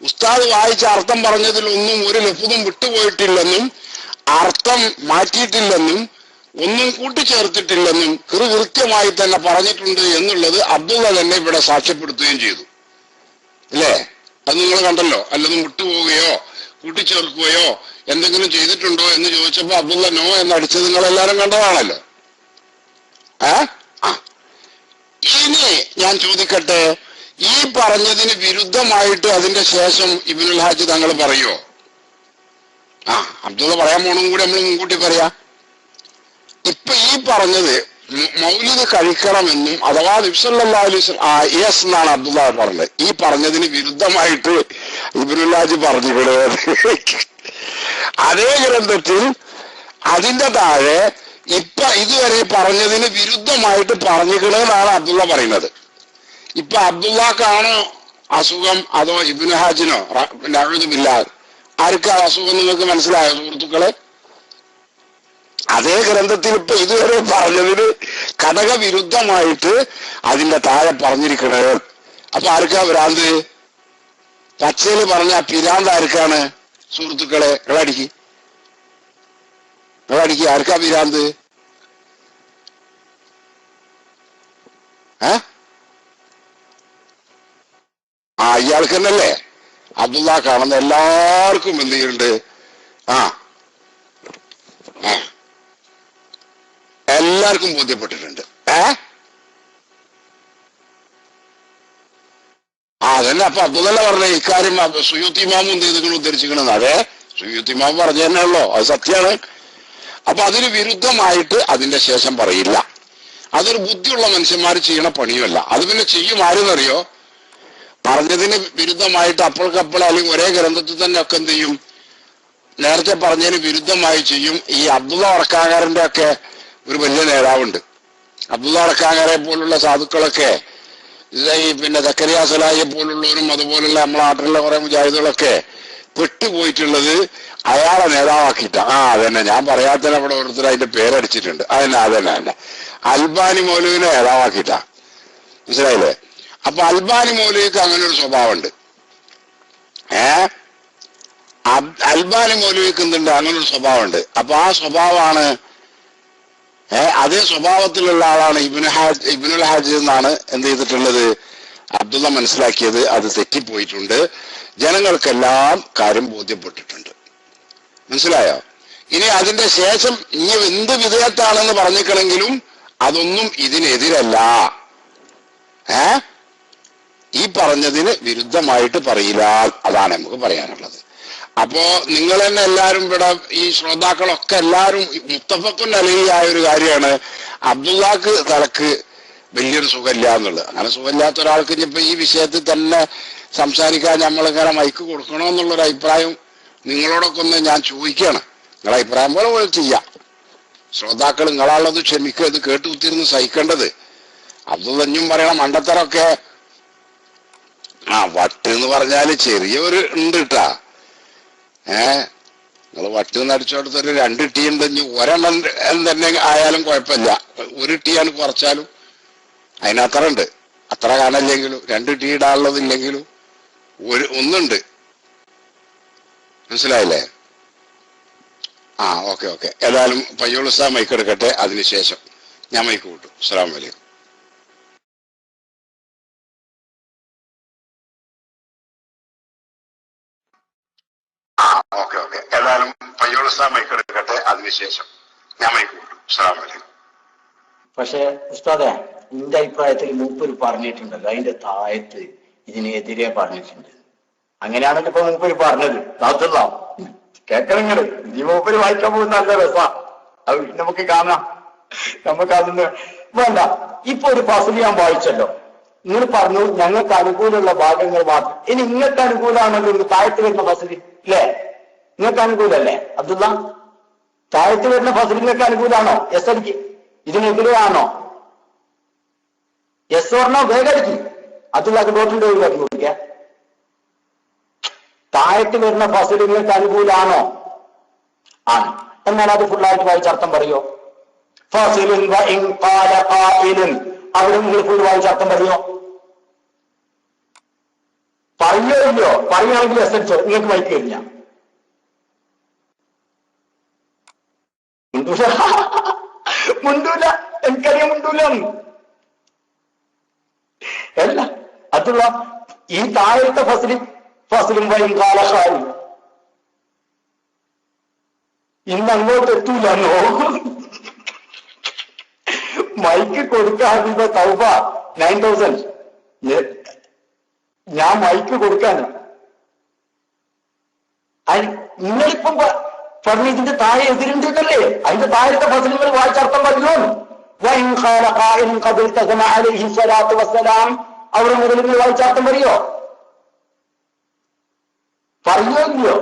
ഉസ്താദ് വായിച്ച അർത്ഥം പറഞ്ഞതിലൊന്നും ഒരു ലഫ്ദും വിട്ടുപോയിട്ടില്ലെന്നും അർത്ഥം മാറ്റിയിട്ടില്ലെന്നും ഒന്നും കൂട്ടിച്ചേർത്തിട്ടില്ലെന്നും കൃത്യമായി തന്നെ പറഞ്ഞിട്ടുണ്ട് എന്നുള്ളത് അബ്ദുള്ള തന്നെ ഇവിടെ സാക്ഷ്യപ്പെടുത്തുകയും ചെയ്തു. അല്ലേ? അത് നിങ്ങൾ കണ്ടല്ലോ. അല്ലതും വിട്ടുപോവുകയോ കൂട്ടിച്ചേർക്കുകയോ എന്തെങ്കിലും ചെയ്തിട്ടുണ്ടോ എന്ന് ചോദിച്ചപ്പോ അബ്ദുള്ള നോ എന്നടിച്ചത് നിങ്ങളെല്ലാരും കണ്ടതാണല്ലോ. ഇനി ഞാൻ ചോദിക്കട്ടെ, ഈ പറഞ്ഞതിന് വിരുദ്ധമായിട്ട് അതിന്റെ ശേഷം ഇബ്നുൽ ഹാജ് തങ്ങൾ പറയുമോ? അബ്ദുള്ള പറയാൻ പോണതും കൂടി നമ്മൾ മുൻകൂട്ടി പറയാ. ഇപ്പൊ ഈ പറഞ്ഞത് മൗലിദ് കഴിക്കണമെന്നും അഥവാ നബി സല്ലല്ലാഹു അലൈഹി വസല്ലം യെസ് എന്നാണ് അബ്ദുള്ള പറഞ്ഞത്. ഈ പറഞ്ഞതിന് വിരുദ്ധമായിട്ട് ഇബ്നുൽ ഹാജ് പറഞ്ഞിട്ടുള്ളത് അതേ ഗ്രന്ഥത്തിൽ അതിന്റെ താഴെ ഇപ്പൊ ഇതുവരെ പറഞ്ഞതിന് വിരുദ്ധമായിട്ട് പറഞ്ഞിക്കണമെന്നാണ് അബ്ദുള്ള പറയുന്നത്. ഇപ്പൊ അബ്ദുള്ളക്കാണോ അസുഖം അതോ ഇബ്നു ഹാജിനോ? നഅൂദു ബില്ലാഹ്. ആർക്കാ അസുഖം നിങ്ങൾക്ക് മനസ്സിലായോ സുഹൃത്തുക്കളെ? അതേ ഗ്രന്ഥത്തിൽ ഇപ്പൊ ഇതുവരെ പറഞ്ഞതിന് ഘടകവിരുദ്ധമായിട്ട് അതിന്റെ താഴെ പറഞ്ഞിരിക്കണത്. അപ്പൊ ആർക്കാ ഭ്രാന്ത്? പച്ചയിൽ പറഞ്ഞ പിരാന്ത് ആർക്കാണ് സുഹൃത്തുക്കളെ? നിങ്ങളടിക്ക് ആർക്കാ പിരാന്ത്? ഇയാൾക്ക് തന്നെയല്ലേ? അബ്ദുള്ള കാണുന്ന എല്ലാവർക്കും എന്ത് ചെയ്യുന്നുണ്ട്? എല്ലാവർക്കും ബോധ്യപ്പെട്ടിട്ടുണ്ട്. അതന്നെ. അപ്പൊ അബ്ദുള്ള പറഞ്ഞ ഇക്കാര്യം സുയൂത്തി ഇമാമും എന്ത് ചെയ്തിക്കണം, ഉദ്ധരിച്ചിരിക്കണെന്ന്. അതെ, സുയൂത്തി ഇമാം പറഞ്ഞു തന്നെ ഉള്ളോ, അത് സത്യമാണ്. അപ്പൊ അതിന് വിരുദ്ധമായിട്ട് അതിന്റെ ശേഷം പറയില്ല. അതൊരു ബുദ്ധിയുള്ള മനുഷ്യന്മാർ ചെയ്യണ പണിയുമല്ല. അത് പിന്നെ ചെയ്യും ആരെന്നറിയോ? പറഞ്ഞതിന് വിരുദ്ധമായിട്ട് അപ്പോഴേക്കപ്പോൾ അല്ലെങ്കിൽ ഒരേ ഗ്രന്ഥത്തിൽ തന്നെ ഒക്കെ എന്ത് ചെയ്യും, നേരത്തെ പറഞ്ഞതിന് വിരുദ്ധമായി ചെയ്യും. ഈ അബ്ദുള്ള വടക്കാകാരന്റെ ഒക്കെ ഒരു വലിയ നേതാവുണ്ട്. അബ്ദുള്ള വടക്കാകാരെ പോലുള്ള സാധുക്കളൊക്കെ ഈ പിന്നെ സക്കരിയ സലാഹിയെ പോലുള്ളവരും അതുപോലുള്ള നമ്മളെ നാട്ടിലുള്ള കുറെ മുജാഹിദുകളൊക്കെ പെട്ടുപോയിട്ടുള്ളത് അയാളെ നേതാവാക്കിയിട്ട. അതന്നെ ഞാൻ പറയാത്തന്നെ അവിടെ ഓരോരുത്തർ അതിന്റെ പേരടിച്ചിട്ടുണ്ട്. അതന്നെ അൽബാനി മൗലവിനെ നേതാവാക്കിയിട്ട. മനസ്സിലായില്ലേ? അപ്പൊ അൽബാനി മൗലവിക്ക് അങ്ങനെ ഒരു സ്വഭാവമുണ്ട്. അൽബാനി മൗലവിക്ക് എന്തുണ്ട്? അങ്ങനെ ഒരു സ്വഭാവമുണ്ട്. അപ്പൊ ആ സ്വഭാവമാണ്, അതേ സ്വഭാവത്തിലുള്ള ആളാണ് ഇബ്നുൽ ഹാജ് എന്നാണ് എന്ത് ചെയ്തിട്ടുള്ളത്, അബ്ദുള്ള മനസ്സിലാക്കിയത്. അത് തെറ്റിപ്പോയിട്ടുണ്ട്. ജനങ്ങൾക്കെല്ലാം കാര്യം ബോധ്യപ്പെട്ടിട്ടുണ്ട്. മനസ്സിലായോ? ഇനി അതിന്റെ ശേഷം ഇനി എന്ത് വിധേയത്താണെന്ന് പറഞ്ഞിക്കണമെങ്കിലും അതൊന്നും ഇതിനെതിരല്ല. ഈ പറഞ്ഞതിന് വിരുദ്ധമായിട്ട് പറയില്ല. അതാണ് നമുക്ക് പറയാനുള്ളത്. അപ്പോ നിങ്ങൾ തന്നെ എല്ലാരും ഇവിടെ ഈ ശ്രോതാക്കളൊക്കെ എല്ലാരും മുത്തഫഖുൻ അലൈഹി ആയ ഒരു കാര്യമാണ് അബ്ദുള്ളക്ക് തലക്ക് വലിയൊരു സുഖമില്ല എന്നുള്ളത്. അങ്ങനെ സുഖമില്ലാത്ത ഒരാൾക്ക് ഇനിയിപ്പോ ഈ വിഷയത്തിൽ തന്നെ സംസാരിക്കാൻ നമ്മളിങ്ങനെ മൈക്ക് കൊടുക്കണമെന്നുള്ളൊരു അഭിപ്രായം നിങ്ങളോടൊക്കെ ഒന്ന് ഞാൻ ചോദിക്കുകയാണ്. നിങ്ങളെ അഭിപ്രായം പോലെ ചെയ്യാം. ശ്രോതാക്കൾ നിങ്ങളാളത് ക്ഷമിക്കുക, ഇത് കേട്ടുകുത്തിരുന്ന് സഹിക്കേണ്ടത്. അബ്ദുള്ളഞ്ഞും പറയണ മണ്ടത്തരൊക്കെ വട്ട് എന്ന് പറഞ്ഞാല് ചെറിയൊരു ഉണ്ട് കേട്ടാ. നിങ്ങൾ വട്ട് നടിച്ചോടത്തൊരു 2 ടീ ഉണ്ട്. ഒരെണ്ണം തന്നെ ആയാലും കുഴപ്പമില്ല. 1 ടീയാണ് കുറച്ചാലും അതിനത്ര ഉണ്ട്. അത്ര കാണല്ലെങ്കിലും 2 ടീ ഇടാനുള്ളതില്ലെങ്കിലും ഒന്നുണ്ട്. മനസ്സിലായില്ലേ? ഓക്കെ. ഏതായാലും പയ്യോളുസ്താ മൈക്ക് എടുക്കട്ടെ, അതിനുശേഷം ഞാൻ മൈക്ക് കൂട്ടും. അസ്സലാമു അലൈക്കും. Okay okay. ഏതായാലും പയ്യോൾ ഉസ്താദ് മൈക്ക് എടുക്കട്ടെ, അതിനുശേഷം ഞാൻ മൈക്ക് കൊടുക്കും. അസ്സലാമു അലൈക്കും. പക്ഷെ ഉസ്താദെ, എന്റെ അഭിപ്രായത്തിൽ മൂപ്പര് പറഞ്ഞിട്ടുണ്ടല്ലോ, അതിന്റെ താഴത്ത് ഇതിനെതിരെ പറഞ്ഞിട്ടുണ്ട്. അങ്ങനെയാണല്ലോ ഇപ്പൊ മൂപ്പര് പറഞ്ഞത്. താത്തുള്ള കേൾക്കണങ്ങള് ഈ മൂപ്പര് വായിക്കാൻ പോകുന്ന നല്ല രസാ. അത് നമുക്ക് കാണാം. നമുക്ക് അതൊന്ന് വേണ്ട. ഇപ്പൊ ഒരു ഫസൽ ഞാൻ വായിച്ചല്ലോ, നിങ്ങൾ പറഞ്ഞു ഞങ്ങൾക്ക് അനുകൂലമുള്ള ഭാഗങ്ങൾ മാത്രം. ഇനി നിങ്ങൾക്ക് അനുകൂലമാണല്ലോ ഒരു താഴത്ത് വരുന്ന ഫസൽ, ഇല്ലേ? നിങ്ങൾക്ക് അനുകൂലല്ലേ അബ്ദുള്ള? താഴത്ത് വരുന്ന ഫസൽ നിങ്ങൾക്ക് അനുകൂലമാണോ? എസ് അടിക്ക്. ഇതിനെതിരെയാണോ? Yes or no? വേഗം അടിക്ക്. അബ്ദുള്ളക്ക് ഡോട്ടിന്റെ ഒഴിവാക്കി കൊടുക്ക. താഴത്ത് വരുന്ന ഫസൽ നിങ്ങൾക്ക് അനുകൂലമാണോ? ആണ്. എന്നാൽ അത് ഫുള്ളായിട്ട് വായിച്ചർത്ഥം പറയോ? ഫസലുൻ വ ഇൻ ഖാല ഖായിലുൻ, അവിടെ നിങ്ങൾ ഫുൾ വായിച്ചർത്ഥം പറയോ? പറയോ ഇല്ലയോ? പറയുകയാണെങ്കിൽ എസ് അടിച്ചോ, നിങ്ങൾക്ക് മൈക്ക് കഴിഞ്ഞ മുണ്ടൂല. എനിക്കറിയാം മുണ്ടൂല അല്ല അതുള്ള ഈ താഴത്തെ ഫസലും വൈൻ കാലഹാരി ഇന്ന് അങ്ങോട്ട് എത്തൂലെന്നോ? മൈക്ക് കൊടുക്കാൻ തൗബ 9000 ഞാൻ മൈക്ക് കൊടുക്കാൻ. നിങ്ങളിപ്പം പറഞ്ഞ ഇതിന്റെ താഴെ എതിരുണ്ടല്ലേ? അതിന്റെ താഴത്തെ ഫസലുകൾ വായിച്ചർത്ഥം പറഞ്ഞോ? അവിടെ മുതൽ നിങ്ങൾ വായിച്ചർത്ഥം പറയോ? പറയോ ഇല്ലയോ?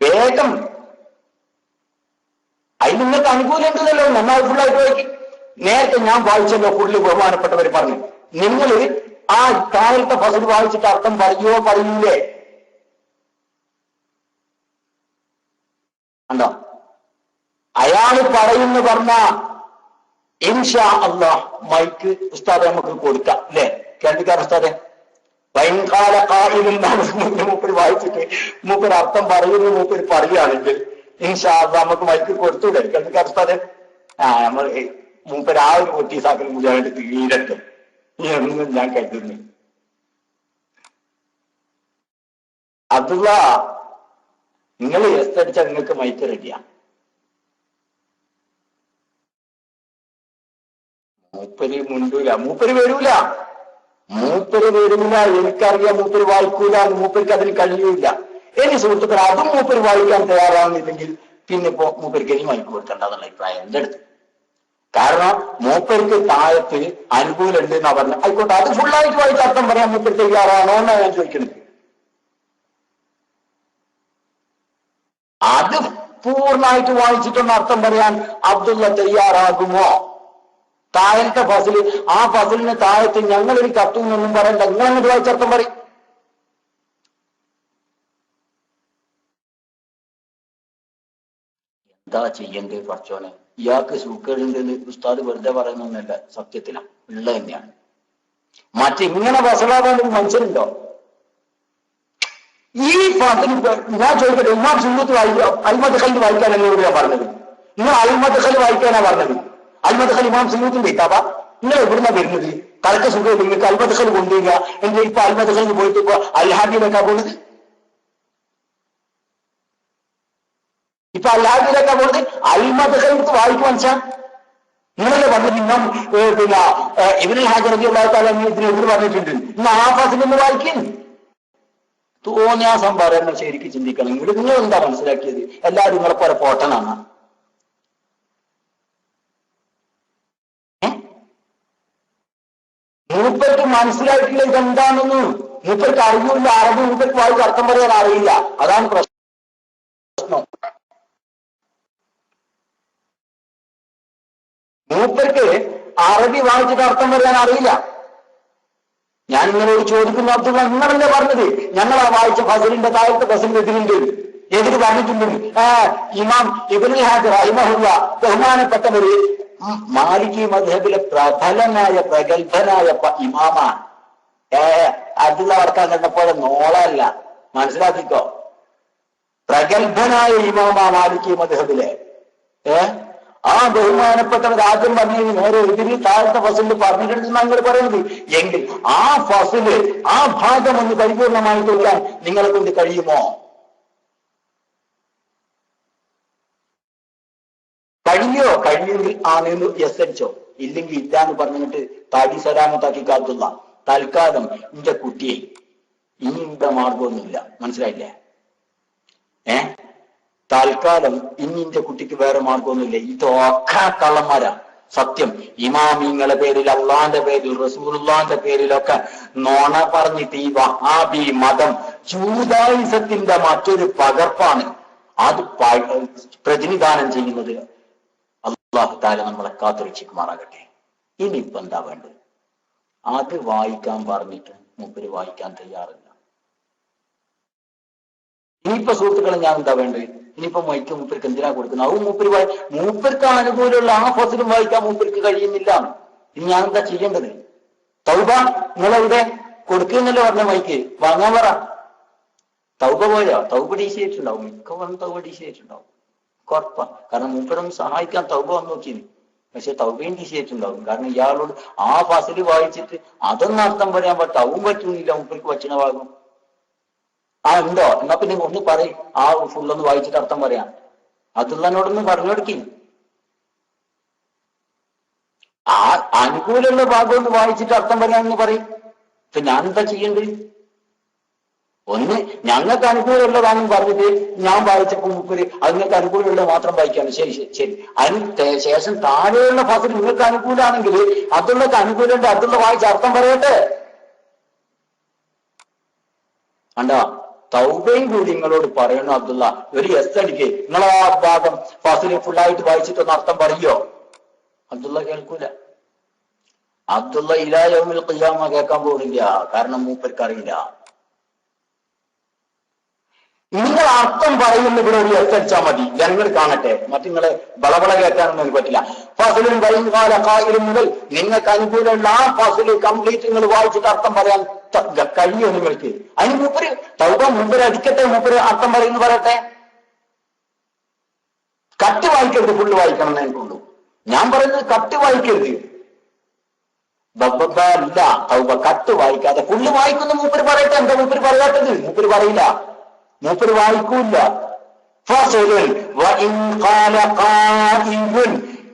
വേഗം. അതിന് നിങ്ങൾക്ക് അനുകൂലം ഉണ്ടല്ലോ. നന്നായി ഫുള്ളായിട്ട് വായിക്കും. നേരത്തെ ഞാൻ വായിച്ചല്ലോ, ഫുള്ള് ബഹുമാനപ്പെട്ടവർ പറഞ്ഞു, നിങ്ങൾ ആ താഴത്തെ ഫസൽ വായിച്ചിട്ട് അർത്ഥം പറയോ പറയൂലേ? കണ്ടോ? അയാള് പറയുന്നു പറഞ്ഞ ഇൻഷാ അല്ലാഹ് മൈക്ക് ഉസ്താദെ നമുക്ക് കൊടുക്കാം, അല്ലേ? കേൾപ്പിക്കാർ ഉസ്താദെ. വൈകാല കായിലും മൂപ്പര് വായിച്ചിട്ട് മൂപ്പര് അർത്ഥം പറയുന്നു മൂപ്പര് പറയുകയാണെങ്കിൽ ഇൻഷാ അല്ലാഹ് നമുക്ക് മൈക്ക് കൊടുത്തൂടെ? കേൾപ്പിക്കാർ ഉസ്താദെ. നമ്മൾ മൂപ്പര് ആ ഒരു നോട്ടീസാക്കൽ മുഴുവനായിട്ട് തീരട്ടെ എന്നും ഞാൻ കരുതുന്നു. അബ്ദുള്ള, നിങ്ങൾ എസ് അടിച്ചാൽ നിങ്ങൾക്ക് മൈക്ക് റെഡിയാ. മൂപ്പര് മുണ്ടൂല, മൂപ്പര് വരൂല. എനിക്കറിയാം മൂപ്പര് വായിക്കൂല, മൂപ്പർക്ക് അതിന് കഴിയൂല. ഇനി സുഹൃത്തുക്കൾ അതും മൂപ്പര് വായിക്കാൻ തയ്യാറാവുന്നില്ലെങ്കിൽ പിന്നെ ഇപ്പോ മൂപ്പർക്ക് ഇനി മൈക്ക് കൊടുക്കണ്ടെന്നുള്ള അഭിപ്രായം എന്റെ അടുത്ത്. കാരണം മൂപ്പർക്ക് താഴത്ത് അനുകൂലമുണ്ട് എന്നാ പറഞ്ഞു. ആയിക്കോട്ടെ, അത് ഫുള്ളായിട്ട് വായിച്ച് അർത്ഥം പറയാൻ മൂപ്പര് തയ്യാറാണോ എന്നാണ് ഞാൻ ചോദിക്കുന്നത്. അത് പൂർണ്ണമായിട്ട് വായിച്ചിട്ടൊന്ന് അർത്ഥം പറയാൻ അബ്ദുള്ള തയ്യാറാകുമോ? താഴത്തെ ഫസല്, ആ ഫസലിന് താഴത്ത് ഞങ്ങളൊരു കത്തുന്നൊന്നും പറയണ്ട, നിങ്ങൾ അങ്ങോട്ട് വായിച്ചർത്ഥം പറയും. എന്താ ചെയ്യേണ്ടത് പഠിച്ചോനെ? ഇയാൾക്ക് സൂക്കേടുണ്ടെന്ന് ഉസ്താദ് വെറുതെ പറയുന്നൊന്നല്ല, സത്യത്തിലാണ് ഉള്ളത് തന്നെയാണ്. മറ്റിങ്ങനെ ഫസലാവാൻ ഒരു മനുഷ്യനുണ്ടോ? ഈ ഫസൽ ഞാൻ ചോദിക്കട്ടെ, ഇമാം സുന്നത്ത് അൽമദ് ഖലി വായിക്കാൻ എന്നോട് ഞാൻ പറഞ്ഞത്? നിങ്ങൾ അൽമദ് ഖലി വായിക്കാനാ പറഞ്ഞത്? അൽമദ് ഖലി ഇമാം സുന്നത്തിന്റെ കിതാബാ? നിങ്ങൾ എവിടുന്നാ വരുന്നത്? തലക്ക സുഖം നിങ്ങൾക്ക് അൽമദ് ഖലി കൊണ്ടുവരിക. എന്റെ ഇപ്പൊ അൽമദ് ഖലി പോയിട്ട് ഇപ്പൊ അൽഹാദിയിലേക്കാ പോകുന്നത്. ഇപ്പൊ അൽഹാദിയിലേക്കാ പോകുന്നത്. അൽമദ് ഖലി വായിക്കുവാൻ വെച്ചാൽ നിങ്ങളല്ലേ പറഞ്ഞത്? ഇമാം പിന്നെ ഇബ്നുൽ ഹാജർ റളിയല്ലാഹു തആല ഇതിനെതിരെ പറഞ്ഞിട്ടുണ്ട്. ഇന്ന് ആ ഫസൽ ഒന്ന് വായിക്കും. തോന്നിയാസം പറയുന്ന ശരിക്കും ചിന്തിക്കണം. നിങ്ങൾ എന്താ മനസ്സിലാക്കിയത്? എല്ലാവരും നിങ്ങളെ പോലെ പോട്ടനാണ്. മൂപ്പർക്ക് മനസ്സിലാക്കില്ല ഇതെന്താണെന്ന്. മൂപ്പർക്ക് അറിയില്ല, അറബി മൂപ്പർക്ക് വായിച്ച് അർത്ഥം പറയാൻ അറിയില്ല. അതാണ് പ്രശ്നം. മൂപ്പർക്ക് അറബി വായിച്ചിട്ട് അർത്ഥം പറയാൻ അറിയില്ല. ഞാൻ നിങ്ങളോട് ചോദിക്കുന്ന അബ്ദുള്ള, നിങ്ങളല്ലേ പറഞ്ഞത് ഞങ്ങളാ വായിച്ച ഫസലിന്റെ താഴത്തെ ഫസലിന്റെ എതിര് പറഞ്ഞിട്ടുണ്ട്. ഇമാം ഇബ്നുൽ ഹാജർ റഹിമഹുല്ലാ ബഹുമാനപ്പെട്ടവര് മാലിക്കി മദ്ഹബിലെ പ്രഗത്ഭനായ ഇമാമാണ്. അബ്ദുള്ള വർക്കാൻ കണ്ടപ്പോലെ നോളല്ല, മനസ്സിലാക്കിക്കോ. പ്രഗത്ഭനായ ഇമാമാ മാലിക്കി മദ്ഹബിലെ. ആ ബഹുമാനപ്പെട്ടവർ ആദ്യം പറഞ്ഞതിന് നേരെ എതിരി താഴത്തെ ഫസലിൽ പറഞ്ഞിട്ടുണ്ടെന്ന് നിങ്ങൾ പറയുന്നത് എങ്കിൽ ആ ഫസല് ആ ഭാഗം ഒന്ന് പരിപൂർണമായി തൊഴിലാൻ നിങ്ങളെ കൊണ്ട് കഴിയുമോ? കഴിയുമെങ്കിൽ ആണെന്ന് എസ് അടിച്ചോ, ഇല്ലെങ്കിൽ ഇല്ലാന്ന് പറഞ്ഞിട്ട് താടി സലാമത്താക്കി കാത്തുള്ള തൽക്കാലം ഇന്റെ കുട്ടിയെ ഇനി ഇവിടെ മാർഗമൊന്നുമില്ല, മനസ്സിലായില്ലേ? തൽക്കാലം ഇനി ഇന്റെ കുട്ടിക്ക് വേറെ മാർഗമൊന്നുമില്ല. ഇതൊക്കെ കള്ളന്മാരാ. സത്യം ഇമാമിങ്ങളെ പേരിൽ, അള്ളാന്റെ പേരിൽ, റസൂലുള്ളാന്റെ പേരിലൊക്കെ നോണ പറഞ്ഞിട്ട് ഈ വഹാബി മതം ജൂദായിസത്തിന്റെ മറ്റൊരു പകർപ്പാണ്. അത് പ്രതിനിധാനം ചെയ്യുന്നത് അല്ലാഹു തആല നമ്മളെ കാത്തുരക്ഷിക്കുമാറാകട്ടെ. ഇനിയിപ്പോ എന്താ വേണ്ടത്? അത് വായിക്കാൻ പറഞ്ഞിട്ട് മൂപ്പര് വായിക്കാൻ തയ്യാറില്ല. ഇനിയിപ്പോ സുഹൃത്തുക്കളെ ഞാൻ എന്താ വേണ്ടത്? ഇനിയിപ്പോ മൈക്ക് മൂപ്പർക്ക് എന്തിനാ കൊടുക്കുന്നത്? അത് മൂപ്പർക്ക് അനുകൂലമുള്ള ആ ഫസലും വായിക്കാൻ മൂപ്പർക്ക് കഴിയുന്നില്ല. ഇനി ഞാൻ എന്താ ചെയ്യേണ്ടത്? തൗബ നിങ്ങളെവിടെ കൊടുക്കുന്നല്ലോ പറഞ്ഞ മൈക്ക് വാങ്ങാൻ പറ. തൗബ പോയോ? തൗബ ഡീസിയായിട്ടുണ്ടാവും, മിക്കവാറും തൗബ ഡീസിയായിട്ടുണ്ടാവും, ഉറപ്പാ. കാരണം മൂപ്പരൊന്നും സഹായിക്കാൻ തൗബ വന്ന് നോക്കിയില്ല. പക്ഷെ തൗബയും ഡീസിയായിട്ടുണ്ടാവും. കാരണം ഇയാളോട് ആ ഫസല് വായിച്ചിട്ട് അതൊന്നും അർത്ഥം പറയാൻ തൗബ പറ്റുന്നില്ല, മൂപ്പർക്ക് വച്ചന ഭാഗം ഉണ്ടോ? എന്നാ പിന്നെ ഒന്ന് പറയും, ആ ഫുള്ളൊന്ന് വായിച്ചിട്ട് അർത്ഥം പറയാം. അതുള്ളതിനോടൊന്ന് പറഞ്ഞു കൊടുക്കി. ആ അനുകൂലമുള്ള ഭാഗം ഒന്ന് വായിച്ചിട്ട് അർത്ഥം പറയാമെന്ന് പറയും. ഇപ്പൊ ഞാൻ എന്താ ചെയ്യേണ്ടത്? ഒന്ന് ഞങ്ങൾക്ക് അനുകൂലമുള്ളതാണെന്ന് പറഞ്ഞിട്ട് ഞാൻ വായിച്ചപ്പോൾ മുപ്പര് നിങ്ങൾക്ക് അനുകൂലമുള്ളത് മാത്രം വായിക്കാണ്. ശരി ശരി. അതിന് ശേഷം താഴെയുള്ള ഫസൽ നിങ്ങൾക്ക് അനുകൂലമാണെങ്കിൽ അതുള്ളക്ക് അനുകൂലമുണ്ട്, അതുള്ള വായിച്ച് അർത്ഥം പറയട്ടെ. കണ്ടോ? തൗബയും കൂടി നിങ്ങളോട് പറയണോ അബ്ദുള്ള? ഒരു എസ് അടിക്ക് നിങ്ങൾ ആ ഭാഗം ഫസല് ഫുള്ളായിട്ട് വായിച്ചിട്ടൊന്ന് അർത്ഥം പറയോ? അബ്ദുള്ള കേൾക്കൂല. അബ്ദുള്ള ഇലാ യൗമിൽ ഖിയാമ കേൾക്കാൻ പോണില്ല. കാരണം മൂപ്പർക്ക് അറിയില്ല. നിങ്ങൾ അർത്ഥം പറയുന്ന ഇവിടെ ഒരു എസ് അടിച്ചാൽ മതി, ജനങ്ങൾ കാണട്ടെ. മറ്റുങ്ങളെ ബളബള കേൾക്കാനൊന്നും എനിക്ക് പറ്റില്ല. ഫസലും വൈകാല കായിലും മുതൽ നിങ്ങൾക്ക് അനുകൂലമുള്ള ആ ഫസല് കംപ്ലീറ്റ് നിങ്ങൾ വായിച്ചിട്ട് അർത്ഥം പറയാൻ കഴിയോ നിങ്ങൾക്ക്? അതിന് മൂപ്പര് തൗബ മൂപ്പര് അടിക്കട്ടെ, മൂപ്പര് അർത്ഥം പറയുന്നു പറയട്ടെ. കട്ട് വായിക്കരുത്, ഫുള്ള് വായിക്കണം എന്ന് എനിക്കുള്ളൂ. ഞാൻ പറയുന്നത് കട്ട് വായിക്കരുത്. അല്ല തൗബ കട്ട് വായിക്കാതെ ഫുള്ള് വായിക്കുന്ന മൂപ്പര് പറയട്ടെ. എന്താ മൂപ്പര് പറയാത്തത്? മൂപ്പര് പറയില്ല, മൂപ്പര് വായിക്കൂല്ല.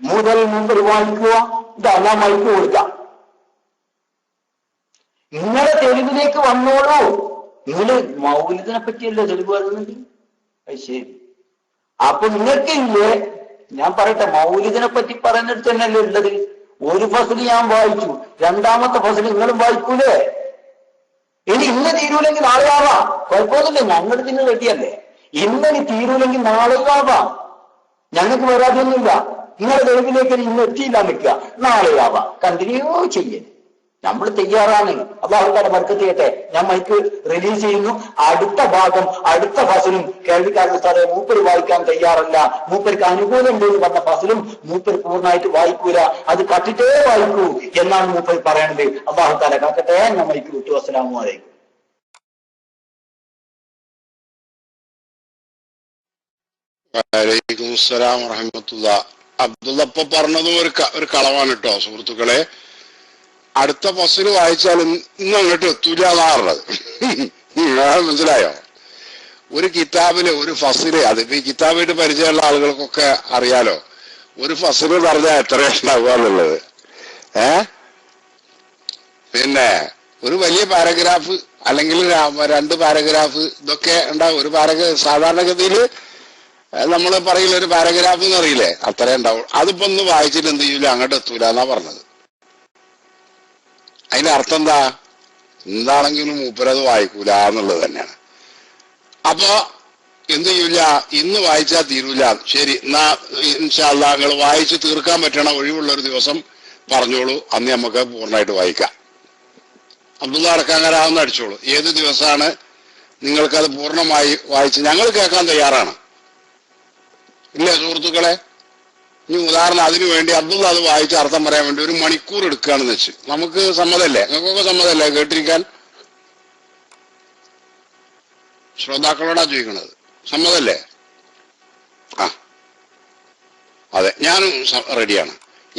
മുതൽ മൂപ്പര് വായിക്കുക. ഇതാ ഞാൻ മൈക്ക് കൊടുക്കാം. നിങ്ങളെ തെളിവിലേക്ക് വന്നോളൂ. നിങ്ങള് മൗലിദിനെ പറ്റിയല്ലേ തെളിവ് പറയുന്നത്? അത് ശരി. അപ്പൊ നിങ്ങൾക്ക് ഇല്ലേ, ഞാൻ പറയട്ടെ, മൗലിദിനെ പറ്റി പറയുന്നിടത്ത് തന്നെയല്ലേ ഉള്ളത്. ഒരു ഫസല് ഞാൻ വായിച്ചു, രണ്ടാമത്തെ ഫസല് നിങ്ങളും വായിക്കൂലേ? ഇനി ഇന്ന് തീരൂലെങ്കിൽ നാളെ ആവാം, കുഴപ്പമൊന്നുമില്ല. ഞങ്ങൾ ഇതിന് റെഡിയല്ലേ. ഇന്നിനി തീരൂലെങ്കിൽ നാളെ ആവാം, ഞങ്ങൾക്ക് വരാതൊന്നുമില്ല. നിങ്ങളുടെ തെളിവിലേക്ക് ഇന്ന് എത്തിയില്ല നിൽക്കുക, നാളെ ആവാം. കണ്ടിന്യൂ ചെയ്യേ, നമ്മൾ തയ്യാറാണ്. അല്ലാഹു തആല ബർക്കത്ത് ചെയ്യട്ടെ. ഞാൻ മൈക്ക് റിലീസ് ചെയ്യുന്നു. അടുത്ത ഭാഗം, അടുത്ത ഫസലും കേൾവിക്കാരൻ ഉസ്താദേ മൂപ്പര് വായിക്കാൻ തയ്യാറല്ല, മൂപ്പർക്ക് അനുകൂലം ഉണ്ടെന്ന് പറഞ്ഞ ഫസലും മൂപ്പര് പൂർണ്ണമായിട്ട് വായിക്കൂല, അത് കട്ടിട്ടേ വായിക്കൂ എന്നാണ് മൂപ്പര് പറയണത്. അല്ലാഹു തആല കാക്കട്ടെ. ഞാൻ മൈക്ക് വിട്ടു. അസ്സലാമു അലൈക്കും. വഅലൈക്കും അസ്സലാം വറഹ്മത്തുള്ളാഹി. അബ്ദുള്ള ഇപ്പൊ പറഞ്ഞതും ഒരു കളവാണ് കേട്ടോ സുഹൃത്തുക്കളെ. അടുത്ത ഫസല് വായിച്ചാൽ ഇന്ന് അങ്ങോട്ട് എത്തൂല എന്നാറുള്ളത്. മനസ്സിലായോ? ഒരു കിതാബില് ഒരു ഫസല്, അതിപ്പോ ഈ കിതാബായിട്ട് പരിചയമുള്ള ആളുകൾക്കൊക്കെ അറിയാലോ, ഒരു ഫസല് പറഞ്ഞാൽ എത്രയാ ഉണ്ടാവുക എന്നുള്ളത്. പിന്നെ ഒരു വലിയ പാരഗ്രാഫ് അല്ലെങ്കിൽ 2 പാരഗ്രാഫ് ഇതൊക്കെ ഉണ്ടാവും. ഒരു സാധാരണഗതിയിൽ നമ്മൾ പറയില്ല, ഒരു പാരഗ്രാഫ് എന്ന് അറിയില്ലേ, അത്രേ ഉണ്ടാവും. അതിപ്പോ ഒന്ന് വായിച്ചിട്ട് എന്ത് ചെയ്യൂല, അങ്ങോട്ട് എത്തൂല എന്നാ പറഞ്ഞത്. അതിന്റെ അർത്ഥം എന്താണെങ്കിലും മൂപ്പരത് വായിക്കൂല എന്നുള്ളത് തന്നെയാണ്. അപ്പൊ എന്ത് ചെയ്യൂല, ഇന്ന് വായിച്ചാൽ തീരൂല. ശരി, എന്നാ ഇൻഷാ അല്ലാഹ് നിങ്ങൾ വായിച്ച് തീർക്കാൻ പറ്റണ ഒഴിവുള്ള ഒരു ദിവസം പറഞ്ഞോളൂ, അന്ന് നമുക്ക് പൂർണ്ണമായിട്ട് വായിക്കാം. അബ്ദുള്ള അടക്കാങ്ങരാവുന്ന അടിച്ചോളൂ. ഏത് ദിവസമാണ് നിങ്ങൾക്കത് പൂർണ്ണമായി വായിച്ച് ഞങ്ങൾ കേൾക്കാൻ തയ്യാറാണ്. ഇല്ലേ സുഹൃത്തുക്കളെ? ഇനി ഉദാഹരണം അതിനു വേണ്ടി അബ്ദുള്ള അത് വായിച്ച് അർത്ഥം പറയാൻ വേണ്ടി 1 മണിക്കൂർ എടുക്കുകയാണെന്ന് വെച്ച്, നമുക്ക് സമ്മതല്ലേ? നിങ്ങൾക്കൊക്കെ സമ്മതല്ലേ കേട്ടിരിക്കാൻ? ശ്രോതാക്കളോടാ ചോദിക്കണത്, സമ്മതല്ലേ? അതെ, ഞാനും റെഡിയാണ്.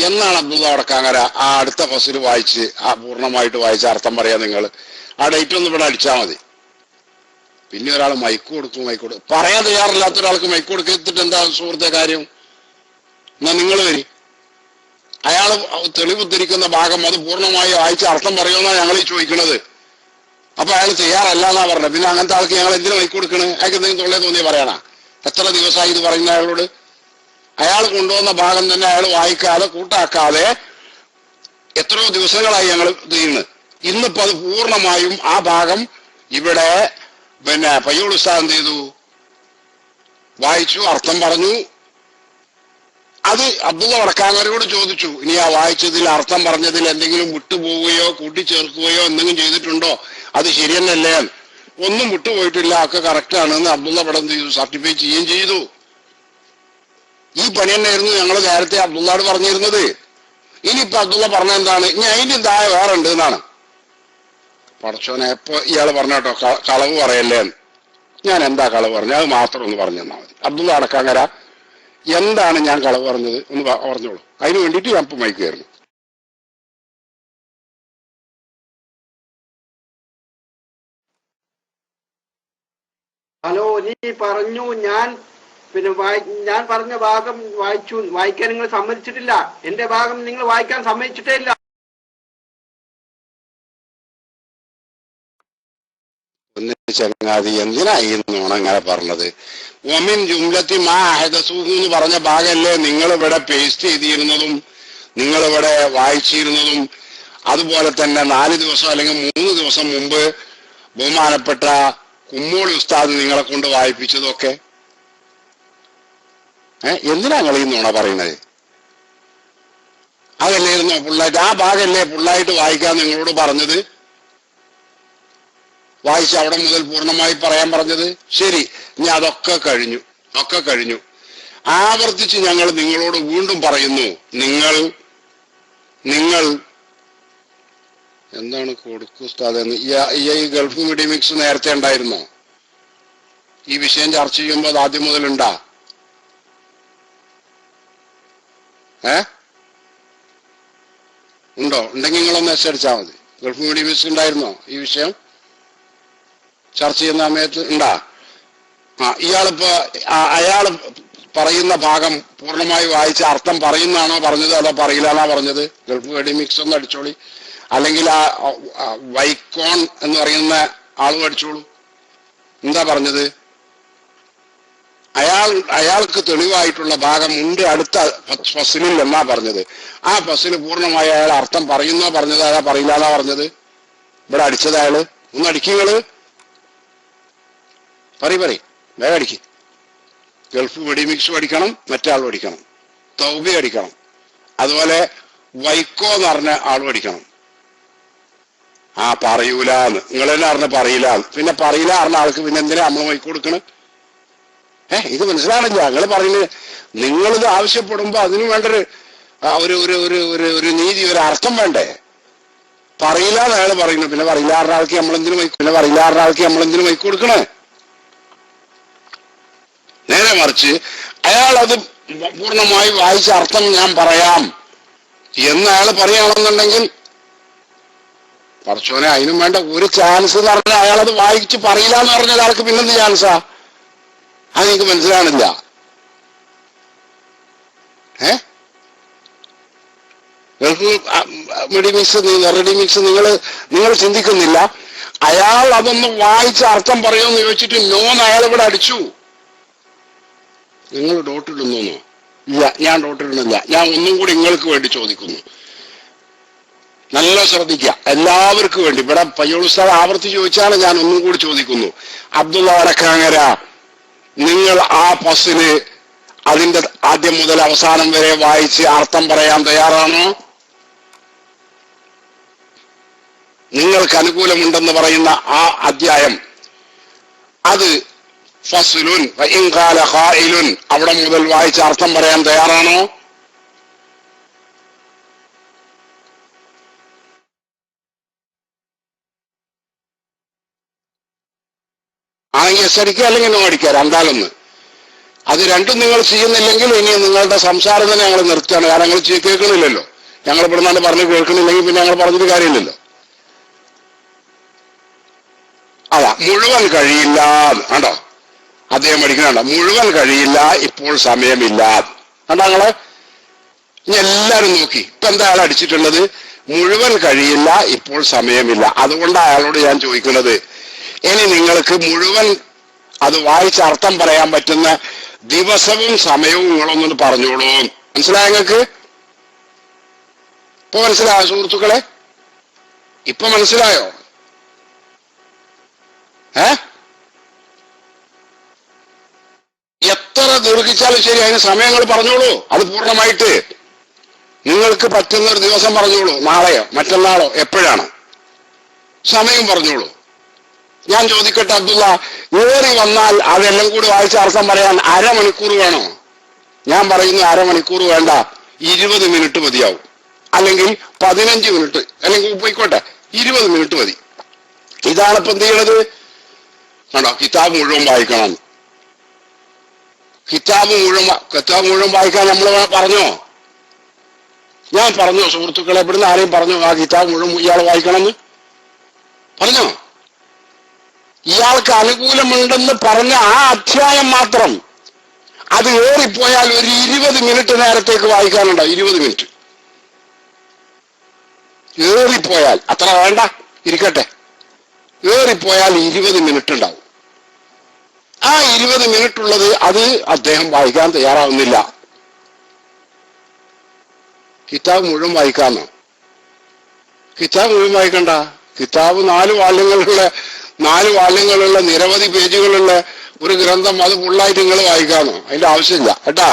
എന്നാണ് അബ്ദുള്ള വടക്കാങ്ങര ആ അടുത്ത ഫസിൽ വായിച്ച് ആ പൂർണ്ണമായിട്ട് വായിച്ച അർത്ഥം പറയാ നിങ്ങൾ? ആ ഡേറ്റ് ഒന്ന് ഇവിടെ അടിച്ചാൽ മതി. പിന്നെ ഒരാൾ മൈക്ക് കൊടുക്കും പറയാൻ തയ്യാറില്ലാത്ത ഒരാൾക്ക് മൈക്ക് കൊടുത്തിട്ട് എന്താ സുഹൃത്തെ കാര്യം? എന്നാ നിങ്ങൾ വരി, അയാൾ തെളിവ് ഉദ്ധരിക്കുന്ന ഭാഗം അത് പൂർണ്ണമായി വായിച്ച് അർത്ഥം പറയുമെന്നാണ് ഞങ്ങൾ ഈ ചോദിക്കുന്നത്. അപ്പൊ അയാൾ തയ്യാറല്ല എന്നാ പറഞ്ഞത്. പിന്നെ അങ്ങനത്തെ ആൾക്ക് ഞങ്ങൾ എന്തിനു മൈക്ക് കൊടുക്കണേ? അയാൾക്ക് എന്തെങ്കിലും തൊള്ളേ തോന്നിയ പറയണ? എത്ര ദിവസമായി ഇത് പറയുന്ന അയാളോട്? അയാൾ കൊണ്ടുവന്ന ഭാഗം തന്നെ അയാൾ വായിക്കാതെ കൂട്ടാക്കാതെ എത്രയോ ദിവസങ്ങളായി ഞങ്ങൾ ചെയ്യുന്നത്. ഇന്നിപ്പോ അത് പൂർണ്ണമായും ആ ഭാഗം ഇവിടെ പിന്നെ പയ്യോൾ ഉസ്താദ് എന്ത് ചെയ്തു? വായിച്ചു, അർത്ഥം പറഞ്ഞു. അത് അബ്ദുള്ള വടക്കാങ്ങരയോട് ചോദിച്ചു, ഇനി ആ വായിച്ചതിൽ അർത്ഥം പറഞ്ഞതിൽ എന്തെങ്കിലും വിട്ടുപോവുകയോ കൂട്ടിച്ചേർക്കുകയോ എന്തെങ്കിലും ചെയ്തിട്ടുണ്ടോ? അത് ശരിയെന്നല്ലേ? ഒന്നും വിട്ടുപോയിട്ടില്ല, ഒക്കെ കറക്റ്റ് ആണെന്ന് അബ്ദുള്ള ഇവിടെ എന്ത് ചെയ്തു? സർട്ടിഫൈ ചെയ്യുകയും ചെയ്തു. ഈ പണി തന്നെയായിരുന്നു ഞങ്ങൾ നേരത്തെ അബ്ദുള്ളയോട് പറഞ്ഞിരുന്നത്. ഇനിയിപ്പൊ അബ്ദുള്ള പറഞ്ഞ എന്താണ്? ഇനി അതിന്റെ താഴെ വേറെ ഉണ്ട് എന്നാണ്. പടച്ചോനെ, എപ്പോ ഇയാൾ പറഞ്ഞ കേട്ടോ കളവ് പറയല്ലേ? ഞാൻ എന്താ കളവ് പറഞ്ഞു? അത് മാത്രം ഒന്ന് പറഞ്ഞു തന്നാൽ മതി. അബ്ദുള്ള അടക്കാങ്ങര, എന്താണ് ഞാൻ കളവ് പറഞ്ഞത്? ഒന്ന് പറഞ്ഞോളൂ. അതിന് വേണ്ടിയിട്ട് ഞാൻ ഇപ്പൊ മൈക്ക് കയറുന്നു. ഹലോ, നീ പറഞ്ഞു ഞാൻ ഞാൻ പറഞ്ഞ ഭാഗം വായിക്കാൻ നിങ്ങൾ സമ്മതിച്ചിട്ടില്ല. എന്റെ ഭാഗം നിങ്ങൾ വായിക്കാൻ സമ്മതിച്ചിട്ടേ ഇല്ല. ചങ്ങാതി, എന്തിനായി അങ്ങനെ പറഞ്ഞത്? ഒമിൻ ജുംലത്തി മാ അഹദസൂഹു എന്ന് പറഞ്ഞ ഭാഗമല്ലേ നിങ്ങൾ ഇവിടെ പേസ്റ്റ് ചെയ്തിരുന്നതും നിങ്ങൾ ഇവിടെ വായിച്ചിരുന്നതും? അതുപോലെ തന്നെ 4 ദിവസം അല്ലെങ്കിൽ 3 ദിവസം മുമ്പ് ബഹുമാനപ്പെട്ട കുമ്മോളി ഉസ്താദ് നിങ്ങളെ കൊണ്ട് വായിപ്പിച്ചതൊക്കെ എന്തിനാ നിങ്ങൾ ഈ നുണ പറയുന്നത്? അതല്ലായിരുന്നോ ഫുള്ളായിട്ട്? ആ ഭാഗമല്ലേ ഫുള്ളായിട്ട് വായിക്കാൻ നിങ്ങളോട് പറഞ്ഞത്? വായിച്ച് അവിടെ മുതൽ പൂർണ്ണമായി പറയാൻ പറഞ്ഞത്. ശരി, ഇനി അതൊക്കെ കഴിഞ്ഞു. ആവർത്തിച്ച് ഞങ്ങൾ നിങ്ങളോട് വീണ്ടും പറയുന്നു, നിങ്ങൾ എന്താണ് കൊടുക്കുസ്താദെന്ന്? ഈ ഗൾഫ് മീഡിയം മിക്സ് നേരത്തെ ഉണ്ടായിരുന്നോ? ഈ വിഷയം ചർച്ച ചെയ്യുമ്പോൾ അത് ആദ്യം മുതലുണ്ടാ? ഉണ്ടോ? ഉണ്ടെങ്കിൽ നിങ്ങളൊന്ന് അടിച്ചാൽ മതി. ഗൾഫ് മീഡിയം മിക്സ് ഉണ്ടായിരുന്നോ ഈ വിഷയം ചർച്ച ചെയ്യുന്ന സമയത്ത്? ഉണ്ടാ? ഇയാളിപ്പോ അയാൾ പറയുന്ന ഭാഗം പൂർണ്ണമായി വായിച്ച അർത്ഥം പറയുന്നതാണോ പറഞ്ഞത്, അതോ പറയില്ലാന്നാ പറഞ്ഞത്? ഗൾഫ് മീഡിയം മിക്സ് ഒന്ന് അടിച്ചോളി, അല്ലെങ്കിൽ ആ വൈക്കോൺ എന്ന് പറയുന്ന ആളും അടിച്ചോളൂ. എന്താ പറഞ്ഞത്? അയാൾക്ക് തെളിവായിട്ടുള്ള ഭാഗം ഉണ്ട് അടുത്ത ഫസിലിൽ എന്നാ പറഞ്ഞത്. ആ ഫസില് പൂർണ്ണമായി അയാൾ അർത്ഥം പറയുന്നോ പറഞ്ഞത്, അയാൾ പറയില്ലാന്നാ പറഞ്ഞത്? ഇവിടെ അടിച്ചത് അയാള്. ഒന്ന് അടിക്കുകള്, വേഗം അടിക്കും. ഗൾഫ് വെടിമിക്സും അടിക്കണം, മറ്റേ ആളും അടിക്കണം, തൗബി അടിക്കണം, അതുപോലെ വൈക്കോ എന്ന് പറഞ്ഞ ആളും അടിക്കണം. പറയൂലെന്ന് നിങ്ങൾ തന്നെ അറിഞ്ഞ പറയില്ല. പിന്നെ പറയില്ല അറിഞ്ഞ ആൾക്ക് പിന്നെ എന്തിനാ നമ്മൾ വൈക്കോ കൊടുക്കണം? ഇത് മനസ്സിലാണില്ല. നിങ്ങൾ പറയുന്നത്, നിങ്ങളിത് ആവശ്യപ്പെടുമ്പോ അതിന് വേണ്ടൊരു ഒരു നീതി, ഒരു അർത്ഥം വേണ്ടേ? പറയില്ല എന്ന് അയാൾ പറയുന്നു, പിന്നെ പറയില്ലാറിന ആൾക്ക് നമ്മളെന്തിനു വൈക്കോ കൊടുക്കണേ? നേരെ മറിച്ച് അയാൾ അത് പൂർണ്ണമായി വായിച്ച അർത്ഥം ഞാൻ പറയാം എന്ന് അയാൾ പറയുകയാണെന്നുണ്ടെങ്കിൽ, പറച്ചോനെ, അതിനും വേണ്ട ഒരു ചാൻസ് എന്ന് പറഞ്ഞാൽ അയാളത് വായിച്ച് പറയില്ല എന്ന് പറഞ്ഞാൽ അയാൾക്ക് പിന്നെന്ത് ചാൻസാ? അത് എനിക്ക് മനസ്സിലാണില്ല. റെഡിമിക്സ് നിങ്ങൾ ചിന്തിക്കുന്നില്ല. അയാൾ അതൊന്ന് വായിച്ച് അർത്ഥം പറയുമെന്ന് ചോദിച്ചിട്ട് നോന്ന് അയാൾ ഇവിടെ അടിച്ചു. നിങ്ങൾ ഡോട്ടിടുന്നോ? ഇല്ല, ഞാൻ ഡോട്ടിടുന്നില്ല. ഞാൻ ഒന്നും കൂടി നിങ്ങൾക്ക് വേണ്ടി ചോദിക്കുന്നു, നല്ല ശ്രദ്ധിക്കുക, എല്ലാവർക്കും വേണ്ടി. ഇവിടെ പയ്യോൾ ഉസ്താദ് ആവർത്തിച്ച് ചോദിച്ചാണ്, ഞാൻ ഒന്നും കൂടി ചോദിക്കുന്നു. അബ്ദുള്ള വടക്കാങ്ങര, നിങ്ങൾ ആ ഫസില് അതിന്റെ ആദ്യം മുതൽ അവസാനം വരെ വായിച്ച് അർത്ഥം പറയാൻ തയ്യാറാണോ? നിങ്ങൾക്ക് അനുകൂലമുണ്ടെന്ന് പറയുന്ന ആ അധ്യായം, അത് ഫസ്ലുൻ വഇൻ ഖാല ഖായിലുൻ, അവിടെ മുതൽ വായിച്ച് അർത്ഥം പറയാൻ തയ്യാറാണോ? ആണെങ്കിൽ എസ് അടിക്കുക, അല്ലെങ്കിൽ നോ അടിക്കുക, രണ്ടാലൊന്ന്. അത് രണ്ടും നിങ്ങൾ ചെയ്യുന്നില്ലെങ്കിൽ ഇനി നിങ്ങളുടെ സംസാരം തന്നെ ഞങ്ങൾ നിർത്തുകയാണ്. കാരണം ഞങ്ങൾ കേൾക്കണില്ലല്ലോ. ഞങ്ങൾ ഇവിടുന്നാണ്ട് പറഞ്ഞ് കേൾക്കണില്ലെങ്കിൽ പിന്നെ ഞങ്ങൾ പറഞ്ഞിട്ട് കാര്യമില്ലല്ലോ. അതാ മുഴുവൻ കഴിയില്ല കണ്ടോ, അദ്ദേഹം പഠിക്കണോ, മുഴുവൻ കഴിയില്ല, ഇപ്പോൾ സമയമില്ല കണ്ടോ ഞങ്ങള്. ഇനി എല്ലാരും നോക്കി ഇപ്പൊ എന്താ അയാൾ അടിച്ചിട്ടുള്ളത്? മുഴുവൻ കഴിയില്ല, ഇപ്പോൾ സമയമില്ല. അതുകൊണ്ട് അയാളോട് ഞാൻ ചോദിക്കുന്നത്, ഇനി നിങ്ങൾക്ക് മുഴുവൻ അത് വായിച്ച അർത്ഥം പറയാൻ പറ്റുന്ന ദിവസവും സമയവും നിങ്ങളൊന്നും പറഞ്ഞോളൂ. മനസ്സിലായോ നിങ്ങൾക്ക്? ഇപ്പൊ മനസ്സിലായോ സുഹൃത്തുക്കളെ? ഇപ്പൊ മനസ്സിലായോ? എത്ര ദീർഘിച്ചാലും ശരി, അതിന് സമയങ്ങൾ പറഞ്ഞോളൂ. അത് പൂർണ്ണമായിട്ട് നിങ്ങൾക്ക് പറ്റുന്ന ഒരു ദിവസം പറഞ്ഞോളൂ. നാളെയോ മറ്റന്നാളോ എപ്പോഴാണ്, സമയം പറഞ്ഞോളൂ. ഞാൻ ചോദിക്കട്ടെ അബ്ദുള്ള, ഏറി വന്നാൽ അതെല്ലാം കൂടി വായിച്ച അർത്ഥം പറയാൻ അരമണിക്കൂർ വേണോ? ഞാൻ പറയുന്നു അരമണിക്കൂർ വേണ്ട, 20 മിനിറ്റ് മതിയാവും. അല്ലെങ്കിൽ 15 മിനിറ്റ്, അല്ലെങ്കിൽ പോയിക്കോട്ടെ 20 മിനിറ്റ് മതി. ഇതാണ് ഇപ്പൊ എന്ത് ചെയ്യണത് കണ്ടോ? കിതാബ് മുഴുവൻ വായിക്കണം. കിതാബ് മുഴുവൻ വായിക്കാൻ നമ്മൾ പറഞ്ഞോ? ഞാൻ പറഞ്ഞോ സുഹൃത്തുക്കളെ? ഇവിടുന്ന് ആരെയും പറഞ്ഞോ ആ കിതാബ് മുഴുവൻ ഇയാൾ വായിക്കണമെന്ന്? പറഞ്ഞോ? ഇയാൾക്ക് അനുകൂലമുണ്ടെന്ന് പറഞ്ഞ ആ അധ്യായം മാത്രം അത് ഏറിപ്പോയാൽ ഒരു 20 മിനിറ്റ് നേരത്തേക്ക് വായിക്കാനുണ്ടാവും. 20 മിനിറ്റ് ഏറിപ്പോയാൽ, അത്ര വേണ്ട, ഇരിക്കട്ടെ, ഏറിപ്പോയാൽ 20 മിനിറ്റ് ഉണ്ടാവും. ആ 20 മിനിറ്റ് ഉള്ളത് അത് അദ്ദേഹം വായിക്കാൻ തയ്യാറാവുന്നില്ല. കിതാബ് മുഴുവൻ വായിക്കാന്നോ? കിതാബ് മുഴുവൻ വായിക്കണ്ട. കിതാബ് 4 വാള്യങ്ങളുള്ള നിരവധി പേജുകളുള്ള ഒരു ഗ്രന്ഥം അത് ഫുള്ളായിട്ട് നിങ്ങൾ വായിക്കാന്നോ? അതിന്റെ ആവശ്യമില്ല കേട്ടാ.